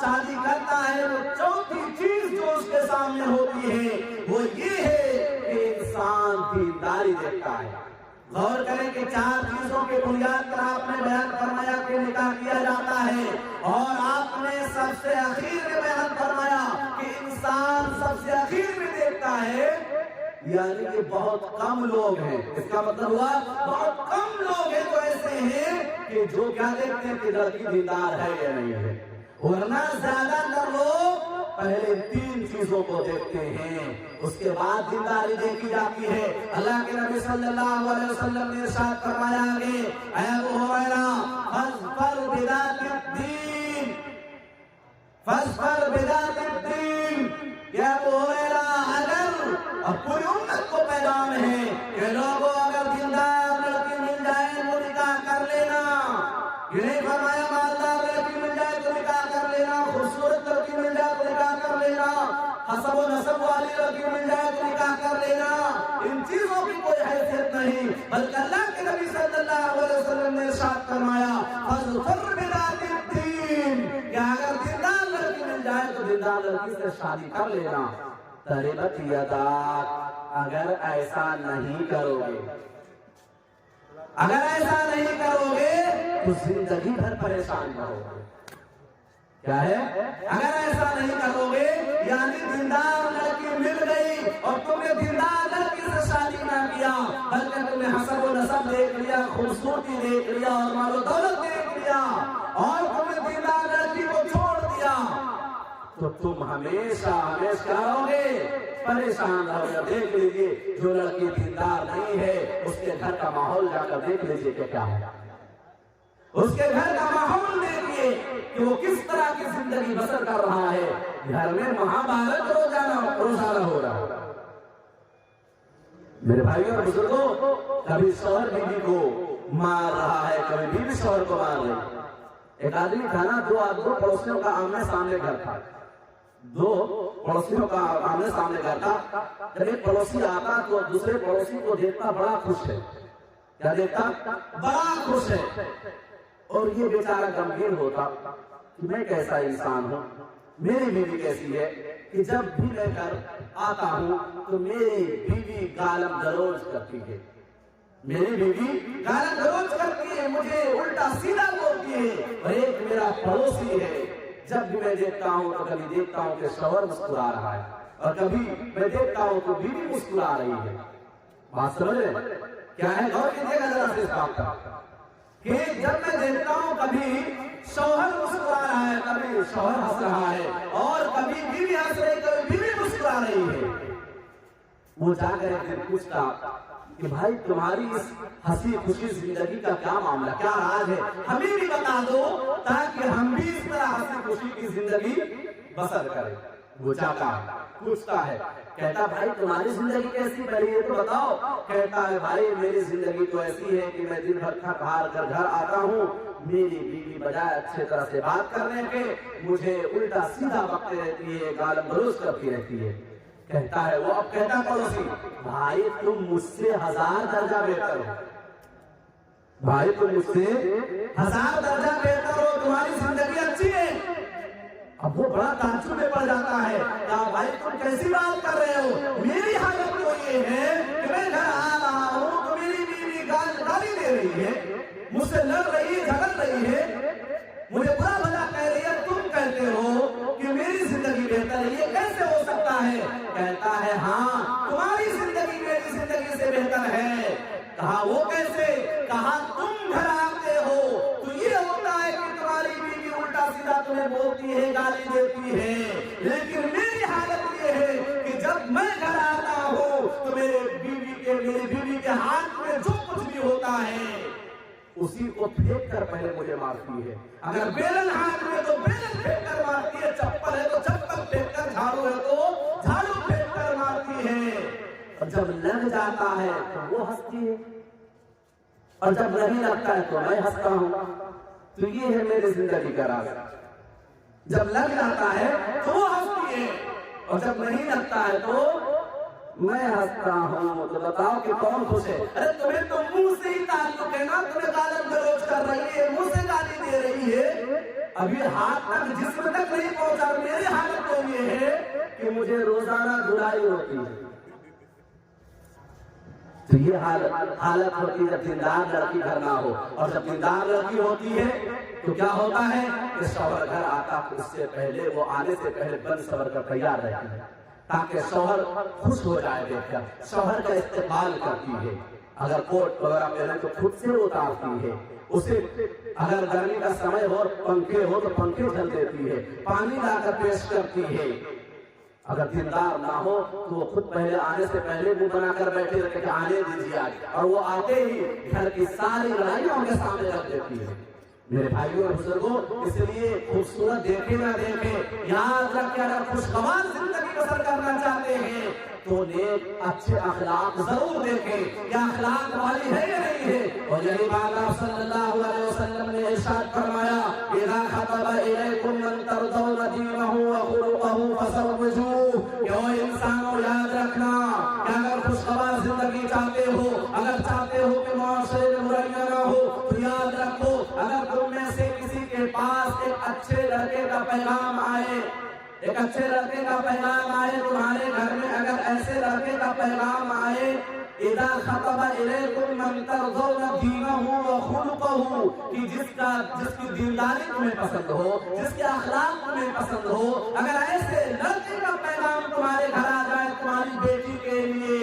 شادی کرتا ہے تو چوتھی چیز جو اس کے سامنے ہوتی ہے وہ یہ ہے کہ انسان دینداری دیکھتا ہے۔ غور کریں کہ 4 چیزوں کے بنیاد پر آپ نے بیان فرمایا کہ نکاح کیا جاتا ہے، اور آپ نے سب سے اخیر میں بیان فرمایا کہ انسان سب سے اخیر میں دیکھتا ہے، یعنی کہ بہت کم لوگ ہیں، اس کا مطلب ہوا بہت کم لوگ ہیں جو ایسے ہیں کہ جو کیا دیکھتے ہیں کہ لڑکی دیندار ہے یا نہیں ہے، ورنہ زیادہ تر لوگ پہلے 3 چیزوں کو دیکھتے ہیں، اس کے بعد دینداری دیکھی جاتی ہے۔ اللہ کے نبی صلی اللہ علیہ وسلم نے ارشاد فرمایا کہ اے ابو ہریرہ فاظفر بذات الدین، فاظفر بذات الدین، یا ابو ہریرہ اگر، اور پوری امت کو پیغام ہے کہ لوگوں اگر دیندار لڑکی مل جائے تو نکاح کر لینا، یہ نہیں فرمایا مالدار لڑکی مل جائے تو نکاح کر لینا، خوبصورت لڑکی مل جائے تو نکاح کر لینا، حسب و نسب والی لڑکی مل جائے تو نکاح کر لینا، ان چیزوں کی کوئی حیثیت نہیں، بلکہ اللہ کے نبی صلی اللہ علیہ وسلم نے ارشاد فرمایا فاظفر بذات الدین، کہ اگر دیندار لڑکی مل جائے تو دیندار لڑکی سے شادی کر لینا۔ تربت یداک، اگر ایسا نہیں کرو گے، اگر ایسا نہیں کرو گے تو زندگی بھر پریشان رہو گے۔ کیا ہے؟ اگر ایسا نہیں کرو گے یعنی دیندار لڑکی مل گئی اور تم نے دیندار لڑکی سے شادی نہ کیا، بلکہ تم نے حسب و نسب دیکھ لیا، خوبصورتی دیکھ لیا اور مال و دولت دیکھ لیا، اور تم نے دیندار لڑکی کو چھوڑ دیا، تو تم ہمیشہ ہمیشہ رہو گے، پریشان رہو گے۔ دیکھ لیجیے جو لڑکی دیندار نہیں ہے اس کے گھر کا ماحول جا کر دیکھ لیجیے کہ کیا ہے، اس کے گھر کا ماحول دیکھیے کہ وہ کس طرح کی زندگی بسر کر رہا ہے، گھر میں مہابھارت روزانہ ہو رہا ہے۔ میرے بھائیوں اور بزرگوں، کبھی شوہر بیوی کو مار رہا ہے، کبھی بیوی شوہر کو مار رہی ہے۔ ایک آدمی تھا نا، 2 پڑوسیوں کا آمنے سامنے گھر تھا، 2 پڑوسیوں کا آمنے سامنے گھر تھا۔ جب ایک پڑوسی آتا تو دوسرے پڑوسی کو دیکھتا بڑا خوش ہے، کیا دیکھتا؟ بڑا خوش ہے، اور یہ بیچارہ غمگین ہوتا کہ میں کیسا انسان ہوں، میری بیوی کیسی ہے کہ جب بھی میں گھر آتا ہوں تو میری بیوی گالم گلوچ کرتی ہے، میری بیوی گالم گلوچ کرتی ہے، مجھے الٹا سیدھا بولتی ہے، اور ایک میرا پڑوسی ہے، جب بھی میں دیکھتا ہوں تو کبھی دیکھتا ہوں کہ شوہر مسکرا رہا ہے اور کبھی میں دیکھتا ہوں تو بیوی مسکرا رہی ہے۔ بات سمجھ رہے کیا ہے؟ غور کیجیے گا ذرا سے اس بات پر کہ جب میں دیکھتا ہوں کبھی شوہر مسکرا رہا ہے، کبھی شوہر ہنس رہا ہے، اور کبھی بیوی ہنس رہی، کبھی بیوی مسکرا رہی ہے۔ وہ جا کر ایک دن پوچھتا کہ بھائی تمہاری اس ہنسی خوشی زندگی کا کیا معاملہ، کیا راز ہے، ہمیں بھی بتا دو تاکہ ہم بھی اس طرح ہنسی خوشی کی زندگی بسر کریں۔ وہ جاتا ہے، پوچھتا ہے، کہتا بھائی تمہاری زندگی کیسی پہلے یہ تو بتاؤ۔ کہتا ہے بھائی میری زندگی تو ایسی ہے کہ میں دن بھر تھک ہار کر گھر آتا ہوں، میری بیوی بجائے اچھے طرح سے بات کرنے کے مجھے الٹا سیدھا بکتی رہتی ہے، گالی گلوچ کرتی رہتی ہے۔ کہتا ہے وہ، اب کہتا پڑوسی بھائی تم مجھ سے 1000 درجہ بہتر ہو، بھائی تم مجھ سے 1000 درجہ بہتر ہو، تمہاری زندگی اچھی ہے۔ اب وہ بڑا تعجب میں پڑ جاتا ہے، کہا بھائی تم کیسی بات کر رہے ہو، میری حالت تو یہ ہے کہ میں گھر آ رہا ہوں تو میری بیوی گالی دے رہی ہے، مجھ سے لڑ رہی ہے، جھگڑ رہی ہے، مجھے برا بھلا کہہ رہی ہے، تم کہتے ہو کہ میری زندگی بہتر ہے، یہ کیسے ہو سکتا ہے؟ کہتا ہے ہاں تمہاری زندگی میری زندگی سے بہتر ہے۔ کہا وہ کیسے؟ کہا تم گھر آتے ہو تو یہ ہوتا ہے کہ تمہاری بیوی الٹا سیدھا تمہیں بولتی ہے، گالی دیتی ہے، لیکن میری حالت یہ ہے کہ جب میں گھر آتا ہوں تو میری بیوی کے ہاتھ میں جو کچھ بھی ہوتا ہے اسی کو پھینک کر پہلے مجھے مارتی ہے، اگر بیلن ہاتھ میں تو بیلن پھینک کر مارتی ہے، چپل ہے تو چپل پھینک کر، جھاڑو ہے تو جھاڑو پھینک کر مارتی ہے، اور جب لگ جاتا ہے تو وہ ہنستی ہے، اور جب نہیں لگتا ہے تو میں ہنستا ہوں۔ تو یہ ہے میری زندگی کا راز، جب لگ جاتا ہے تو وہ ہنستی ہے، اور جب نہیں لگتا ہے تو میں ہنستا ہوں۔ تو بتاؤ کہ کون خوش ہے؟ ارے تمہیں تو منہ سے ہی تعلق ہے نا، تمہیں گالی گلوچ کر رہی ہے، منہ سے گالی دے رہی ہے، ابھی ہاتھ تک جسم تک نہیں پہنچا۔ میری حالت تو یہ ہے کہ مجھے روزانہ دھلائی ہوتی ہے۔ تو یہ حالت ہوتی ہے جب دیندار لڑکی گھر نہ ہو، اور جب دیندار لڑکی ہوتی ہے تو کیا ہوتا ہے کہ شوہر گھر آتا اس سے پہلے، وہ آنے سے پہلے بن سور کر تیار رہتی ہے تاکہ شوہر خوش ہو جائے دیکھ کر، شوہر کا استقبال کرتی ہے، اگر کوٹ وغیرہ پہنے تو خود سے اتارتی ہے اسے، اگر گرمی کا سمے ہو اور پنکھے ہو تو پنکھے جھل دیتی ہے، پانی لا کر پیش کرتی ہے۔ اگر دیندار نہ ہو تو وہ خود پہلے آنے سے پہلے منہ بنا کر بیٹھے رہتے کہ آنے دیجیے آج، اور وہ آتے ہی گھر کی ساری لڑائیاں ان کے سامنے رکھ دیتی ہے۔ میرے بھائیوں اور بزرگوں، اس لیے خوبصورت دیکھے نہ دیکھے، یاد رکھ کے اگر خوشگوار زندگی بسر کرنا چاہتے ہیں تو نیک اچھے اخلاق ضرور دیکھیں، کیا اخلاق والی ہے یا نہیں ہے۔ اور یہی بات آپ صلی اللہ علیہ وسلم نے ارشاد فرمایا، اذا خطب الیکم من ترضون دینہ وخلقہ فزوجوہ، کہ وہ انسانوں یاد رکھنا کہ اگر خوشگوار زندگی چاہتے ہو، اگر چاہتے ہو کہ معاشرے میں برائیاں نہ ہو تو یاد رکھو، اگر تم میں سے کسی کے پاس ایک اچھے لڑکے کا پیغام آئے، ایک اچھے لڑکے کا پیغام آئے تمہارے گھر میں، اگر ایسے لڑکے کا پیغام آئے، اذا خطب الیکم من ترضون دینہ وخلقہ، کہ جس کی دینداری تمہیں پسند ہو، جس کے اخلاق تمہیں پسند ہو، اگر ایسے لڑکے کا پیغام تمہارے گھر آ جائے تمہاری بیٹی کے لیے،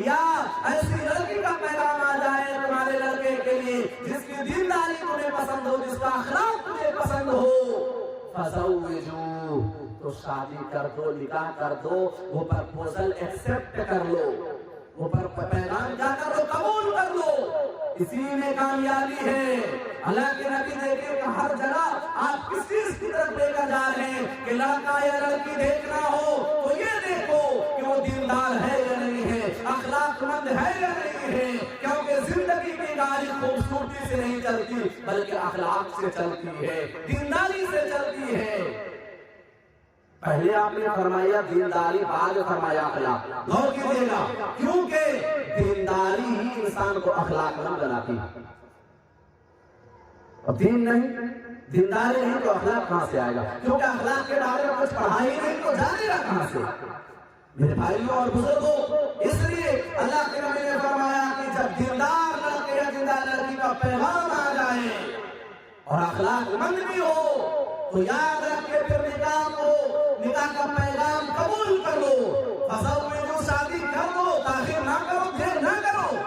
یا ایسی لڑکی کا پیغام آ جائے تمہارے لڑکے کے لیے جس کی دینداری تمہیں پسند ہو، جس کا اخلاق تمہیں پسند ہو، فزوجوہ، تو شادی کر دو، نکاح کر دو، وہ پرپوزل ایکسپٹ کر لو، وہ پیغام کیا کر لو، قبول کر لو، اسی میں کامیابی ہے۔ اللہ کے نبی دیکھیں کہ ہر جگہ آپ کس چیز کی طرف لے کر جا رہے ہیں کہ لڑکا یا لڑکی دیکھنا ہو تو یہ دیکھو کہ وہ دیندار ہے یا نہیں ہے، اخلاق مند ہے یا نہیں ہے، کیونکہ زندگی کی گاڑی خوبصورتی سے نہیں چلتی بلکہ اخلاق سے چلتی ہے، دینداری سے چلتی ہے۔ پہلے آپ نے فرمایا دینداری، بعد فرمایا اخلاق، غور کیجیے گا، کیونکہ دینداری ہی انسان کو اخلاق مند بناتی ہے۔ اب دین نہیں، دینداری نہیں تو اخلاق کہاں سے آئے گا؟ کیونکہ اخلاق کے بارے میں کچھ پڑھائی نہیں تو جانے گا کہاں سے؟ میرے بھائیوں اور بزرگوں، اس لیے اللہ کے نبی نے فرمایا کہ جب دیندار لڑکے یا دیندار لڑکی کا پیغام آ جائے اور اخلاق مند بھی ہو تو یاد رکھ کے پھر نکاح کا پیغام قبول کر لو، فزوجوہ، شادی کر دو، تاخیر نہ کرو، دیر نہ کرو۔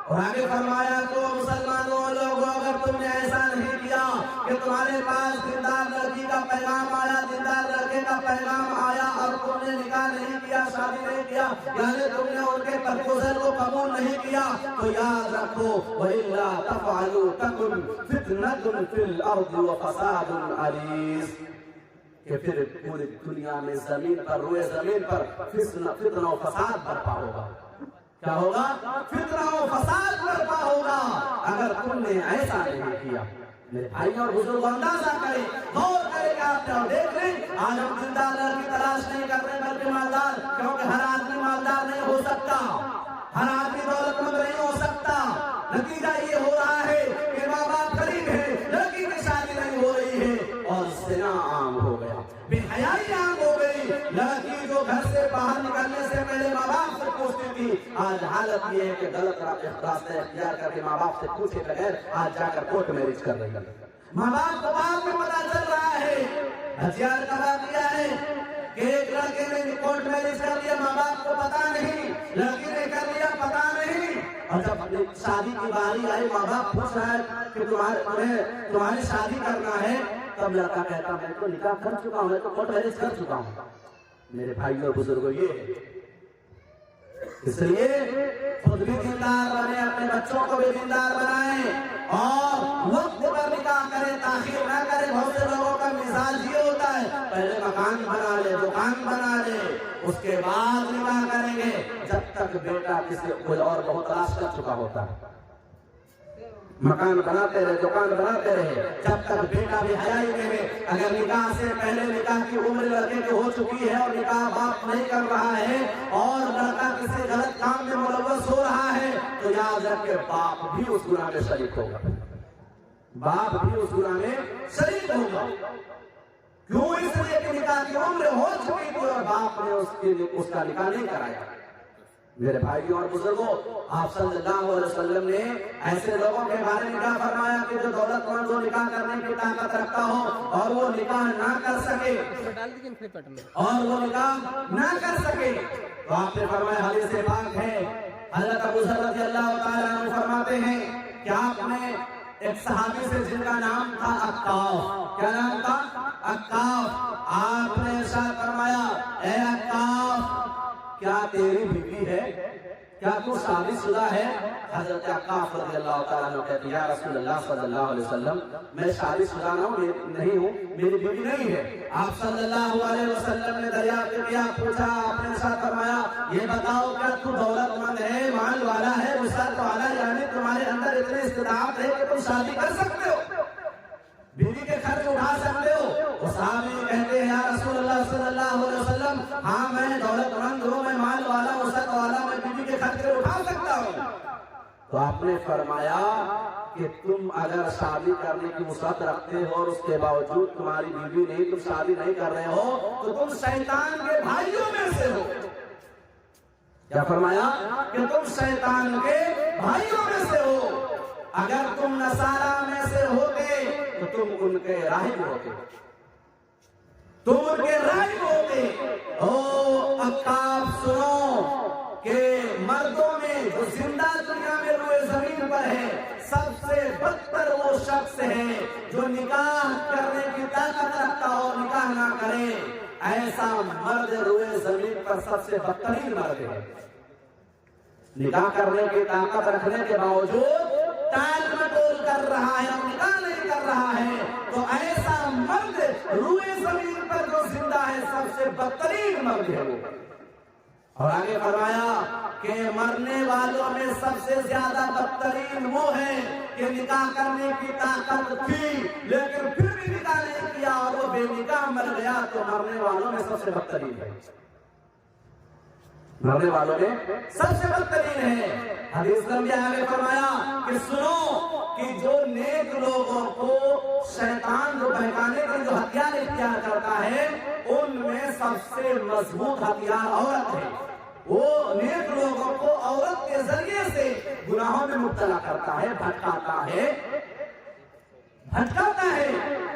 اور آگے فرمایا تو مسلمانوں لوگوں، اگر تم نے ایسا نہیں کیا کہ تمہارے پاس دیندار لڑکی کا پیغام آیا، دیندار لڑکے کا پیغام آیا اور تم نے نکاح نہیں کیا، شادی نہیں کیا، یعنی تم نے ان کے پرپوزل کو قبول نہیں کیا، تو یاد رکھو وَإِلَّا تَفْعَلُوا تَكُنْ فِتْنَةٌ فِي الْأَرْضِ وَفَسَادٌ عَرِيضٌ، کہ پھر پوری دنیا میں زمین پر روئے زمین پر فتنہ و فساد برپا ہوگا. کیا ہوگا؟ فتنہ و فساد برپا ہوگا اگر تم نے ایسا نہیں کیا. میرے بھائی اور بزرگ اندازہ کریں، غور کریں کہ آپ نے اور دیکھ لیں. آج ہم زندہ اللہ کی تلاش نہیں کر رہے بلکہ مالدار، کیونکہ ہر آدمی مالدار نہیں ہو سکتا، ہر آدمی دولت مند نہیں ہو سکتا. نتیجہ یہ ہو رہا ہے کہ ماں باپ غریب ہے، لڑکی کی شادی نہیں ہو رہی ہے اور زنا عام ہو گیا، بے حیائی عام ہو گئی. لڑکی جو گھر سے باہر نکلنے سے پہلے ماں باپ سے پوچھتی تھی، آج حالت یہ ہے کہ غلط راستہ اختیار کر کے ماں باپ سے پوچھے بغیر آج جا کر کورٹ میرج کر رہی ہے. ماں باپ کو بعد میں پتا چل رہا ہے. ہتھیار کا واقعہ ہے کہ ایک لڑکے نے کورٹ میرج کر لیا، ماں باپ کو پتا نہیں، لڑکی نے کر لیا پتا نہیں. اور جب شادی کی باری آئی، ماں باپ پوچھ رہا ہے کہ تمہاری شادی کرنا ہے، تب لڑکا کہتا میں تو نکاح کر چکا ہوں، میں تو کورٹ میرج کر چکا ہوں. میرے بھائیوں اور بزرگوں، یہ ہے اس لیے خود بھی دیندار بنے، اپنے بچوں کو بھی دیندار بنائیں اور وقت پر نکاح کریں، تاخیر نہ کریں. بہت سے لوگوں کا مزاج یہ ہوتا ہے پہلے مکان بنا لے، دکان بنا لے، اس کے بعد نکاح کریں گے، جب تک بیٹا کسی کوئی اور بہت تلاش کر چکا ہوتا ہے. مکان بناتے رہے، دکان بناتے رہے، جب تک بیٹا بھی حیائی میں ہے. اگر نکاح سے پہلے نکاح کی عمر لڑکے کی ہو چکی ہے اور نکاح باپ نہیں کر رہا ہے اور لڑکا کسی غلط کام میں ملوث ہو رہا ہے تو یاد رکھ کے باپ بھی اس گناہ میں شریک ہوگا، باپ بھی اس گناہ میں شریک ہوگا. کیوں؟ اس لیے کہ نکاح کی عمر ہو چکی تھی اور باپ نے اس کا نکاح نہیں کرایا. میرے بھائیوں اور بزرگوں، آپ صلی اللہ علیہ وسلم نے ایسے لوگوں کے بارے میں کیا فرمایا کہ جو دولت مند ہو، نکاح کرنے کی طاقت رکھتا ہو اور وہ نکاح نہ کر سکے تو آپ نے فرمایا، حدیث پاک ہے، حضرت ابو ذر رضی اللہ تعالیٰ عنہ فرماتے ہیں کہ آپ نے ایک صحابی سے جن کا نام تھا عکاف، کیا نام تھا؟ عکاف. آپ نے ارشاد فرمایا، اے عکاف، کیا تیری بیوی ہے؟ کیا تو شادی شدہ ہے؟ حضرت عکاف رضی اللہ تعالیٰ عنہ کہتے ہیں، یا رسول اللہ صلی اللہ علیہ وسلم، میں شادی شدہ نہیں ہوں، میری بیوی نہیں ہے. آپ صلی اللہ علیہ وسلم نے دریافت کیا، پوچھا، آپ نے ارشاد فرمایا، یہ بتاؤ کیا تو دولت مند ہے، مال والا ہے، وسعت والا، یعنی تمہارے اندر اتنی استطاعت ہے کہ تم شادی کر سکتے ہو، بیوی کے خرچ اٹھا سکتے ہو؟ وہ صحابی کہتے ہیں، یا رسول اللہ صلی اللہ علیہ وسلم، ہاں میں دولت مند ہوں، میں مال والا، وسعت والا، میں بیوی کے خرچ اٹھا سکتا ہوں. تو آپ نے فرمایا کہ تم اگر شادی کرنے کی وسعت رکھتے ہو اور اس کے باوجود تمہاری بیوی نہیں، تم شادی نہیں کر رہے ہو تو تم شیطان کے بھائیوں میں سے ہو. کیا فرمایا؟ کہ تم شیطان کے بھائیوں میں سے ہو. اگر تم نصارہ میں سے ہوتے تو تم ان کے راہب ہوتے، تم ان کے راہب ہوتے. او عکاف، سنو کہ مردوں میں جو زندہ دنیا میں روئے زمین پر ہے، سب سے بدتر وہ شخص ہے جو نکاح کرنے کی طاقت رکھتا ہو، نکاح نہ کرے. ایسا مرد روئے زمین پر سب سے بدترین مرد ہے. نکاح کرنے کی طاقت رکھنے کے باوجود ٹال مٹول کر رہا ہے اور نکاح نہیں کر رہا ہے، تو ایسا مرد روئے زمین پر جو زندہ ہے سب سے بدترین مرد ہے وہ. اور آگے فرمایا کہ مرنے والوں میں سب سے زیادہ بدترین وہ ہے کہ نکاح کرنے کی طاقت تھی لیکن پھر بھی نکاح نہیں کیا اور وہ بے نکاح مر گیا، تو مرنے والوں میں سب سے بدترین ہے، مرنے والوں میں سب سے بدترین ہے. حدیث میں آگے فرمایا کہ سنو کہ جو نیک لوگوں کو شیطان جو بہکانے کے جو ہتھیار اختیار کرتا ہے ان میں سب سے مضبوط ہتھیار عورت ہے. وہ نیک لوگوں کو عورت کے ذریعے سے گناہوں میں مبتلا کرتا ہے، بھٹکاتا ہے.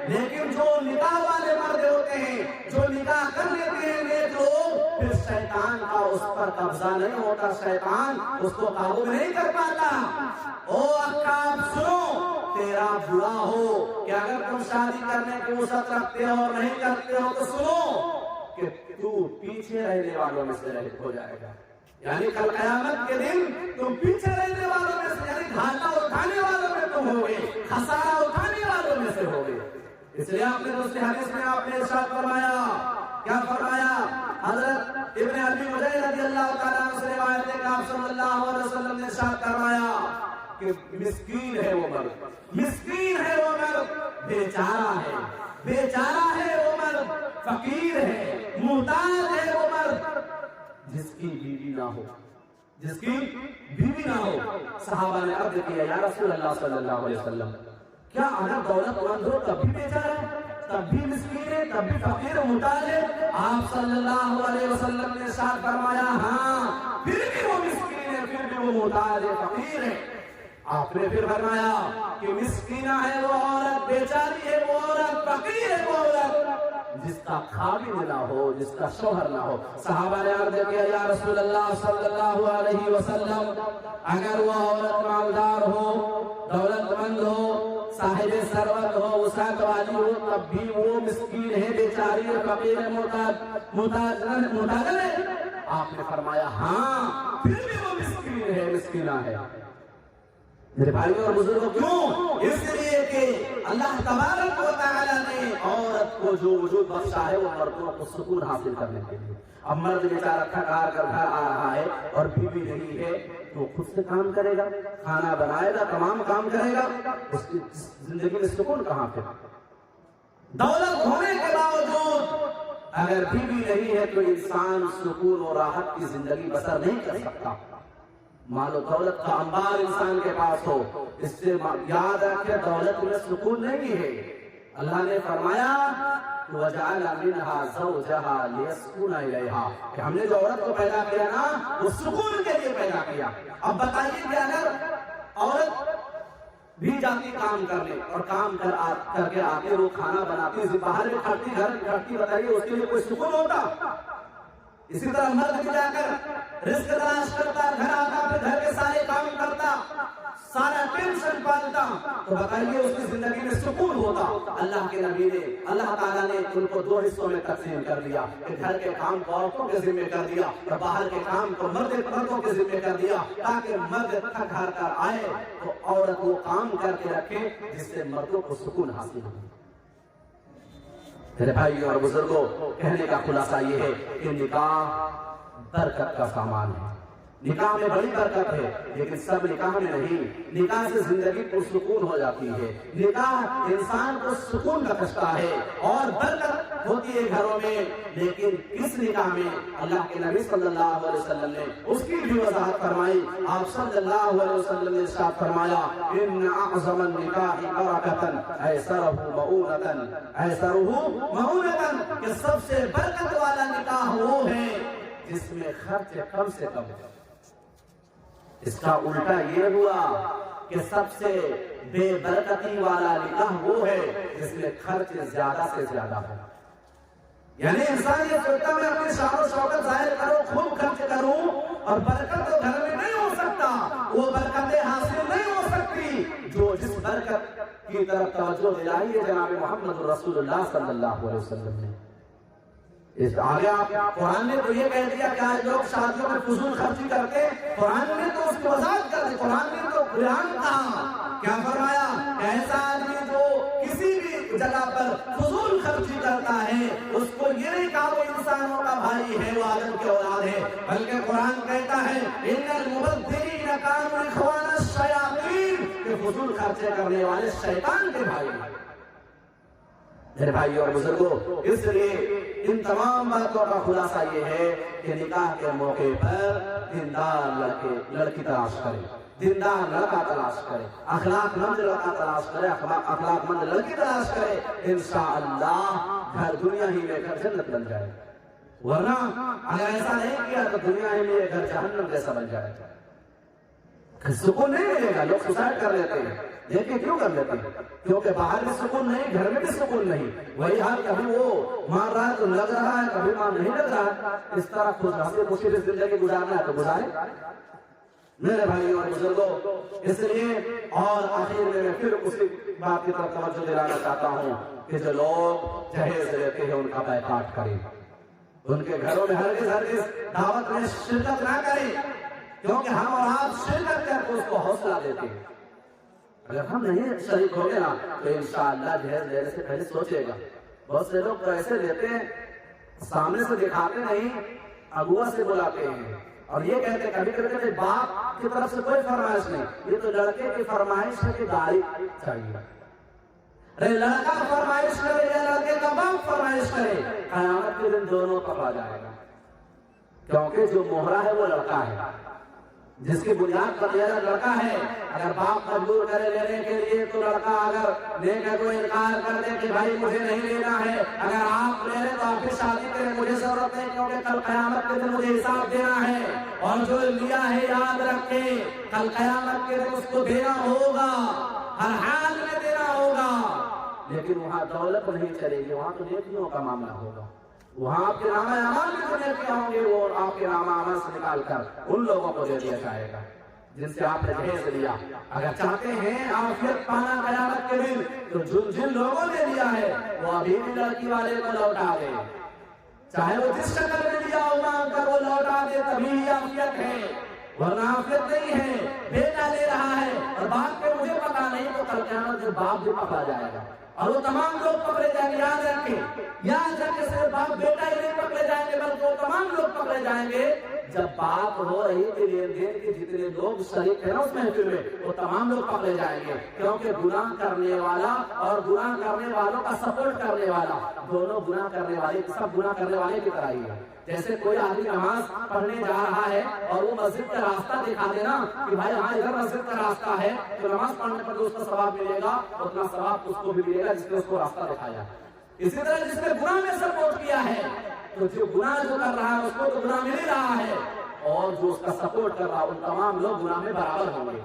لیکن جو نکاح والے مرد ہوتے ہیں، جو نکاح کر لیتے ہیں نیک لوگ، پھر شیطان کا اس پر قبضہ نہیں ہوتا، شیطان اس کو قابو نہیں کر پاتا. او عکاف، سنو، تیرا برا ہو کہ اگر تم شادی کرنے کی وسعت رکھتے ہو اور نہیں کرتے ہو تو سنو کہ تو پیچھے رہنے والوں میں سے ہو جائے گا. یعنی کل قیامت کے دن تم پیچھے رہنے والوں میں سے، یعنی گھاٹا اٹھانے والوں میں تم ہوگے، خسارہ اٹھانے والوں میں سے ہوگے. اس لیے آپ نے دوسری حدیث میں آپ نے ارشاد فرمایا کیا فرمایا؟ حضرت ابن ابی ملیح رضی اللہ تعالیٰ عنہ سے روایت ہے کہ آپ صلی اللہ علیہ وسلم نے ارشاد فرمایا کہ مسکین ہے وہ مرد، مسکین ہے وہ مرد، بیچارہ ہے، بیچارہ ہے وہ مرد، فقیر ہے، محتاج ہے وہ مرد جس کی بیوی نہ ہو، جس کی بیوی نہ ہو۔ صحابہ نے عرض کیا یا رسول اللہ صلی اللہ علیہ وسلم، کیا اگر دولت مند ہو تب بھی بیچارہ ہے، تب بھی مسکین ہے، تب بھی فقیر و محتاج ہے؟ آپ صلی اللہ علیہ وسلم نے ارشاد فرمایا ہاں، پھر بھی وہ مسکین ہے، پھر بھی وہ محتاج ہے، فقیر ہے۔ آپ نے پھر فرمایا کہ مسکینہ ہے وہ عورت، بیچاری ہے وہ عورت، فقیر ہے وہ عورت جس کا خاوند نہ ہو، جس کا شوہر نہ ہو۔ صحابہ نے عرض کیا یا رسول اللہ صلی اللہ علیہ وسلم، اگر وہ عورت مالدار ہو، دولت مند ہو، صاحب ثروت ہو، وسعت والی ہو، تب بھی وہ مسکین ہے، بیچاری ہے، فقیر ہے، محتاج ہے؟ آپ نے فرمایا ہاں، پھر بھی وہ مسکین ہے، مسکینہ ہے۔ میرے بھائیوں اور بزرگوں، کیوں؟ اس لیے کہ اللہ تبارک و تعالی نے عورت کو جو وجود بخشا ہے وہ مردوں کو سکون حاصل کرنے کے لیے۔ اب مرد بیچارہ تھک ہار کر گھر آ رہا ہے اور بیوی نہیں ہے تو خود سے کام کرے گا، کھانا بنائے گا، تمام کام کرے گا، اس کی زندگی میں سکون کہاں پہ؟ دولت ہونے کے باوجود اگر بیوی نہیں ہے تو انسان سکون اور راحت کی زندگی بسر نہیں کر سکتا۔ مال و دولت کا انبار انسان کے پاس ہو، اس سے یاد رکھے دولت میں سکون نہیں ہے۔ اللہ نے فرمایا وَجَعَلَ مِنْهَا زَوْجَهَا لِيَسْكُنَ إِلَيْهَا کہ ہم نے جو عورت کو پیدا کیا نا وہ سکون کے لیے پیدا کیا۔ اب بتائیے کہ اگر عورت بھی جاتی کام کرنے اور کام کر کے آتی، وہ کھانا بناتی، باہر بھی کھڑتی، گھر بھی کھڑتی، بتائیے اس کے لیے کوئی سکون ہوتا؟ اسی طرح مرد بھی جا کر رزق تلاش کرتا، گھر آتا، پھر گھر کے سارے کام کرتا، سارا ٹینشن پالتا، تو بتائیے اس کی زندگی میں سکون ہوتا؟ اللہ کے نبی نے، اللہ تعالیٰ نے ان کو دو حصوں میں تقسیم کر دیا کہ گھر کے کام کو عورتوں کے ذمہ کر دیا اور باہر کے کام کو مردوں کے ذمہ کر دیا، تاکہ مرد تھک ہار کر آئے تو عورت وہ کام کر کے رکھے جس سے مردوں کو سکون حاصل ہو۔ میرے بھائیوں اور بزرگوں، کہنے کا خلاصہ یہ ہے کہ نکاح برکت کا سامان ہے، نکاح میں بڑی برکت ہے، لیکن سب نکاح میں نہیں۔ نکاح سے زندگی پرسکون ہو جاتی ہے، نکاح انسان کو سکون بخشتا ہے اور برکت ہوتی ہے گھروں میں، لیکن اس نکاح میں اللہ کے نبی صلی اللہ علیہ وسلم نے اس کی بھی وضاحت فرمائی۔ آپ صلی اللہ علیہ وسلم نے ارشاد فرمایا ان اعظم النکاح برکۃ ایسرہ مؤونۃ کہ سب سے برکت والا نکاح وہ ہے جس میں خرچ کم سے کم ہو۔ اس کا الٹا یہ ہوا کہ سب سے بے برکتی والا نکاح وہ ہے جس میں خرچ زیادہ سے زیادہ ہو۔ یعنی انسان یہ سوچتا میں اپنی شان و شوکت ظاہر کروں، خوب خرچ کروں، اور برکت تو گھر میں نہیں ہو سکتا، وہ برکتیں حاصل نہیں ہو سکتی جو جس برکت کی طرف توجہ دلائی ہے جناب محمد رسول اللہ صلی اللہ علیہ وسلم نے۔ اس آگے قرآن نے تو یہ کہہ دیا کہ آج لوگ شادیوں میں فضول خرچی کرتے، قرآن نے تو اس کی وضاحت کر دی، قرآن نے تو قرآن کہا، کیا فرمایا؟ ایسا آدمی جو کسی بھی جگہ پر فضول خرچی کرتا ہے اس کو یہ نہیں کہا وہ انسانوں کا بھائی ہے، وہ آدم کی اولاد ہے، بلکہ قرآن کہتا ہے ان المبذرین کانوا اخوان الشیاطین کہ فضول خرچے کرنے والے شیطان کے بھائی ہیں۔ میرے بھائیوں اور بزرگوں، اس لیے ان تمام باتوں کا خلاصہ یہ ہے کہ نکاح کے موقع پر دیندار لڑکی تلاش کرے، دیندار لڑکا تلاش کرے، اخلاق مند لڑکا تلاش کرے، اخلاق مند لڑکی تلاش کرے، انشاءاللہ گھر دنیا ہی میں گھر جنت بن جائے، ورنہ اگر ایسا نہیں کیا تو دنیا ہی میں گھر جہنم جیسا بن جائے گا۔ سکون نہیں ملے گا، لوگ سوسائڈ کر لیتے ہیں، دیکھیں کیوں کر لیتے ہیں؟ کیونکہ باہر بھی سکون نہیں، گھر میں بھی سکون نہیں، وہی حال کبھی وہ مار رہا ہے تو لگ رہا ہے، کبھی مار نہیں لگ رہا ہے، اس طرح خود ہنسی خوشی سے زندگی گزارنا ہے تو گزارے۔ میرے بھائیوں اور بزرگوں، اس لیے اور آخر میں پھر اسی بات کی طرف توجہ دلانا چاہتا ہوں کہ جو لوگ جہیز لیتے ہیں ان کا بائیکاٹ کریں، ان کے گھروں میں ہرگز دعوت میں شرکت نہ کریں، کیونکہ ہم اور آپ شرکت کر کے اس کو حوصلہ دیتے ہیں۔ اگر ہم نہیں شریک ہو گے نا تو انشاءاللہ جہیز لینے سے پہلے سوچے گا۔ بہت سے لوگ تو ایسے لیتے ہیں سامنے سے دکھاتے نہیں، اگوا سے بلاتے ہیں، اور یہ کہتے ہیں کبھی کبھی کہتے باپ کی طرف سے کوئی فرمائش نہیں، یہ تو لڑکے کی فرمائش ہے کہ گاڑی چاہیے۔ ارے لڑکا فرمائش کرے یا لڑکے کا باپ فرمائش کرے، قیامت کے دن دونوں پکڑا جائے گا، کیونکہ جو مہرا ہے وہ لڑکا ہے، جس کی بنیاد پر میرا لڑکا ہے۔ اگر باپ مجبور کرے لینے کے لیے تو لڑکا اگر لے کر کوئی انکار کر دے کہ بھائی مجھے نہیں لینا ہے، اگر آپ لے لیں تو آپ کی شادی کریں، مجھے ضرورت نہیں، کیونکہ کل قیامت کے دن مجھے حساب دینا ہے، اور جو لیا ہے یاد رکھے کل قیامت کے دن اس کو دینا ہوگا، ہر حال میں دینا ہوگا۔ لیکن وہاں دولت نہیں چلے گی، وہاں تو نیکیوں کا معاملہ ہوگا، وہاں آپ کے نامہ اعمال میں جو نیکیاں ہوں گے وہ آپ کے نامہ اعمال سے نکال کر ان لوگوں کو دے دیا جائے گا جن سے آپ نے جہیز لیا۔ اگر چاہتے ہیں عافیت پانا قیامت کے دن تو جن لوگوں نے لیا ہے وہ ابھی بھی لڑکی والے کو لوٹا دے، چاہے وہ جس شکل میں لیا ہوگا اگر وہ لوٹا دے تبھی عافیت ہے، ورنہ عافیت نہیں ہے۔ بیٹا لے رہا ہے اور باپ کے مجھے پتا نہیں تو کل قیامت میں باپ بھی پکڑا جائے گا، اور وہ تمام لوگ پکڑے جائیں گے۔ یاد رکھیں صرف باپ بیٹا ہی نہیں پکڑے جائیں گے بلکہ وہ تمام لوگ پکڑے جائیں گے۔ جب بات ہو رہی تھی لین دین کے جتنے لوگ شریک ہیں نا اس محفل میں، وہ تمام لوگ پکڑے جائیں گے، کیونکہ گناہ کرنے والا اور گناہ کرنے والوں کا سپورٹ کرنے والا دونوں گناہ کرنے والے، سب گناہ کرنے والے کی طرح ہی ہے۔ جیسے کوئی آدمی نماز پڑھنے جا رہا ہے اور وہ مسجد کا راستہ دکھا دینا کہ بھائی ہاں ادھر مسجد کا راستہ ہے، تو نماز پڑھنے پر جو اس کو ثواب ملے گا اتنا ثواب اس کو بھی ملے گا جس نے اس کو راستہ دکھایا۔ اسی طرح جس نے گناہ میں سپورٹ کیا ہے تو جو گناہ جو کر رہا ہے اس کو تو گناہ مل ہی رہا ہے، اور جو اس کا سپورٹ کر رہا ہے ان تمام لوگ گناہ میں برابر ہوں گے۔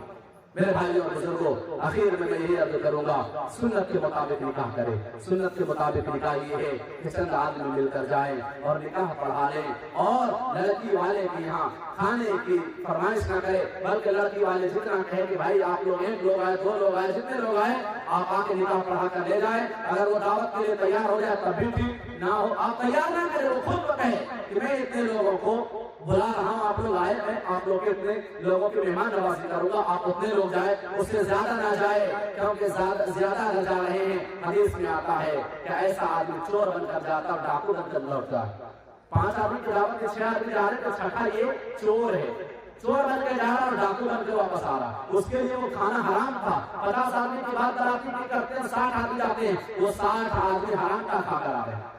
میرے بھائیوں اور بزرگوں، آخر میں یہی عرض کروں گا سنت کے مطابق نکاح کرے۔ سنت کے مطابق نکاح یہ ہے کہ چند آدمی مل کر جائیں اور نکاح پڑھا لیں، اور لڑکی والے کے یہاں کھانے کی فرمائش نہ کرے بلکہ لڑکی والے جتنا کہے کہ بھائی آپ لوگ 1 لوگ آئے 2 لوگ آئے جتنے لوگ آئے آپ آ کے نکاح پڑھا کر لے جائیں۔ اگر وہ دعوت کے لیے تیار ہو جائے تب بھی ٹھیک، نہ ہو آپ تیار نہ کرے، وہ خود کو کہے کہ میں اتنے لوگوں کو بلا رہا ہوں، آپ لوگ آئے، میں آپ لوگ کے اتنے لوگوں کی مہمان نوازی کروں گا، آپ اتنے لوگ جائے، اس سے زیادہ نہ جائے، کیونکہ زیادہ نہ جا رہے ہیں۔ حدیث میں آتا ہے کہ ایسا آدمی چور بن کر جاتا اور ڈاکو بن کر لوٹتا ہے۔ 5 آدمی کی دعوت کے 6 آدمی جا رہے تو چھٹا یہ چور ہے، چور بن کے جا رہا اور ڈاکو بن کے واپس آ رہا، اس کے لیے وہ کھانا حرام تھا۔ 50 آدمی کی بات براتی کی کرتے ہیں، 60 آدمی جاتے ہیں، وہ 60 آدمی حرام کا کھا کر آ رہے ہیں،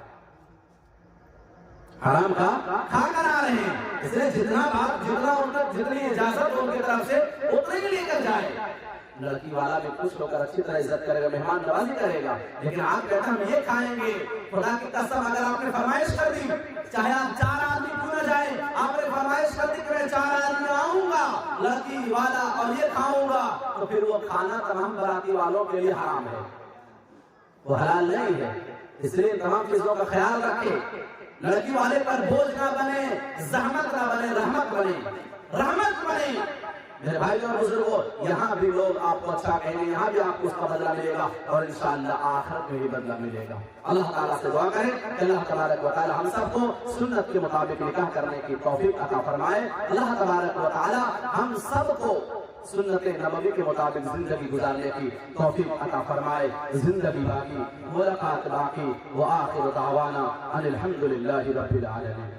حرام کا کھا کر آ رہے ہیں۔ اس لیے جتنی اجازت ہو ان کی طرف سے اتنے ہی لے کر جائے۔ لڑکی والا بھی خوش ہو کر اچھی طرح عزت کرے گا، مہمان نوازی کرے گا، لیکن آپ کہتے ہیں ہم یہ کھائیں گے، خدا کی قسم اگر آپ نے فرمائش کر دی، چاہے آپ 4 آدمی کیوں نہ جائیں، آپ نے فرمائش کر دی کہ میں 4 آدمی آؤں گا لڑکی والا اور یہ کھاؤں گا، تو پھر وہ کھانا تمام براتی والوں کے لیے حرام ہے، وہ حلال نہیں ہے۔ اس لیے تمام چیزوں کا خیال رکھیں، لڑکی والے پر بوجھ نہ بنے، زحمت نہ بنے، رحمت بنے، رحمت بنے۔ میرے بھائیوں اور بزرگوں، یہاں بھی لوگ آپ کو اچھا کہیں گے، یہاں بھی آپ کو اس کا بدلہ ملے گا، اور انشاءاللہ آخرت میں بھی بدلہ ملے گا۔ اللہ تعالیٰ سے دعا کریں کہ اللہ تبارک و تعالی ہم سب کو سنت کے مطابق نکاح کرنے کی توفیق عطا فرمائے۔ اللہ تبارک و تعالی ہم سب کو سنت نبوی کے مطابق زندگی گزارنے کی توفیق عطا فرمائے۔ زندگی باقی، ملاقات باقی، وآخر دعوانا ان الحمدللہ رب العالمین۔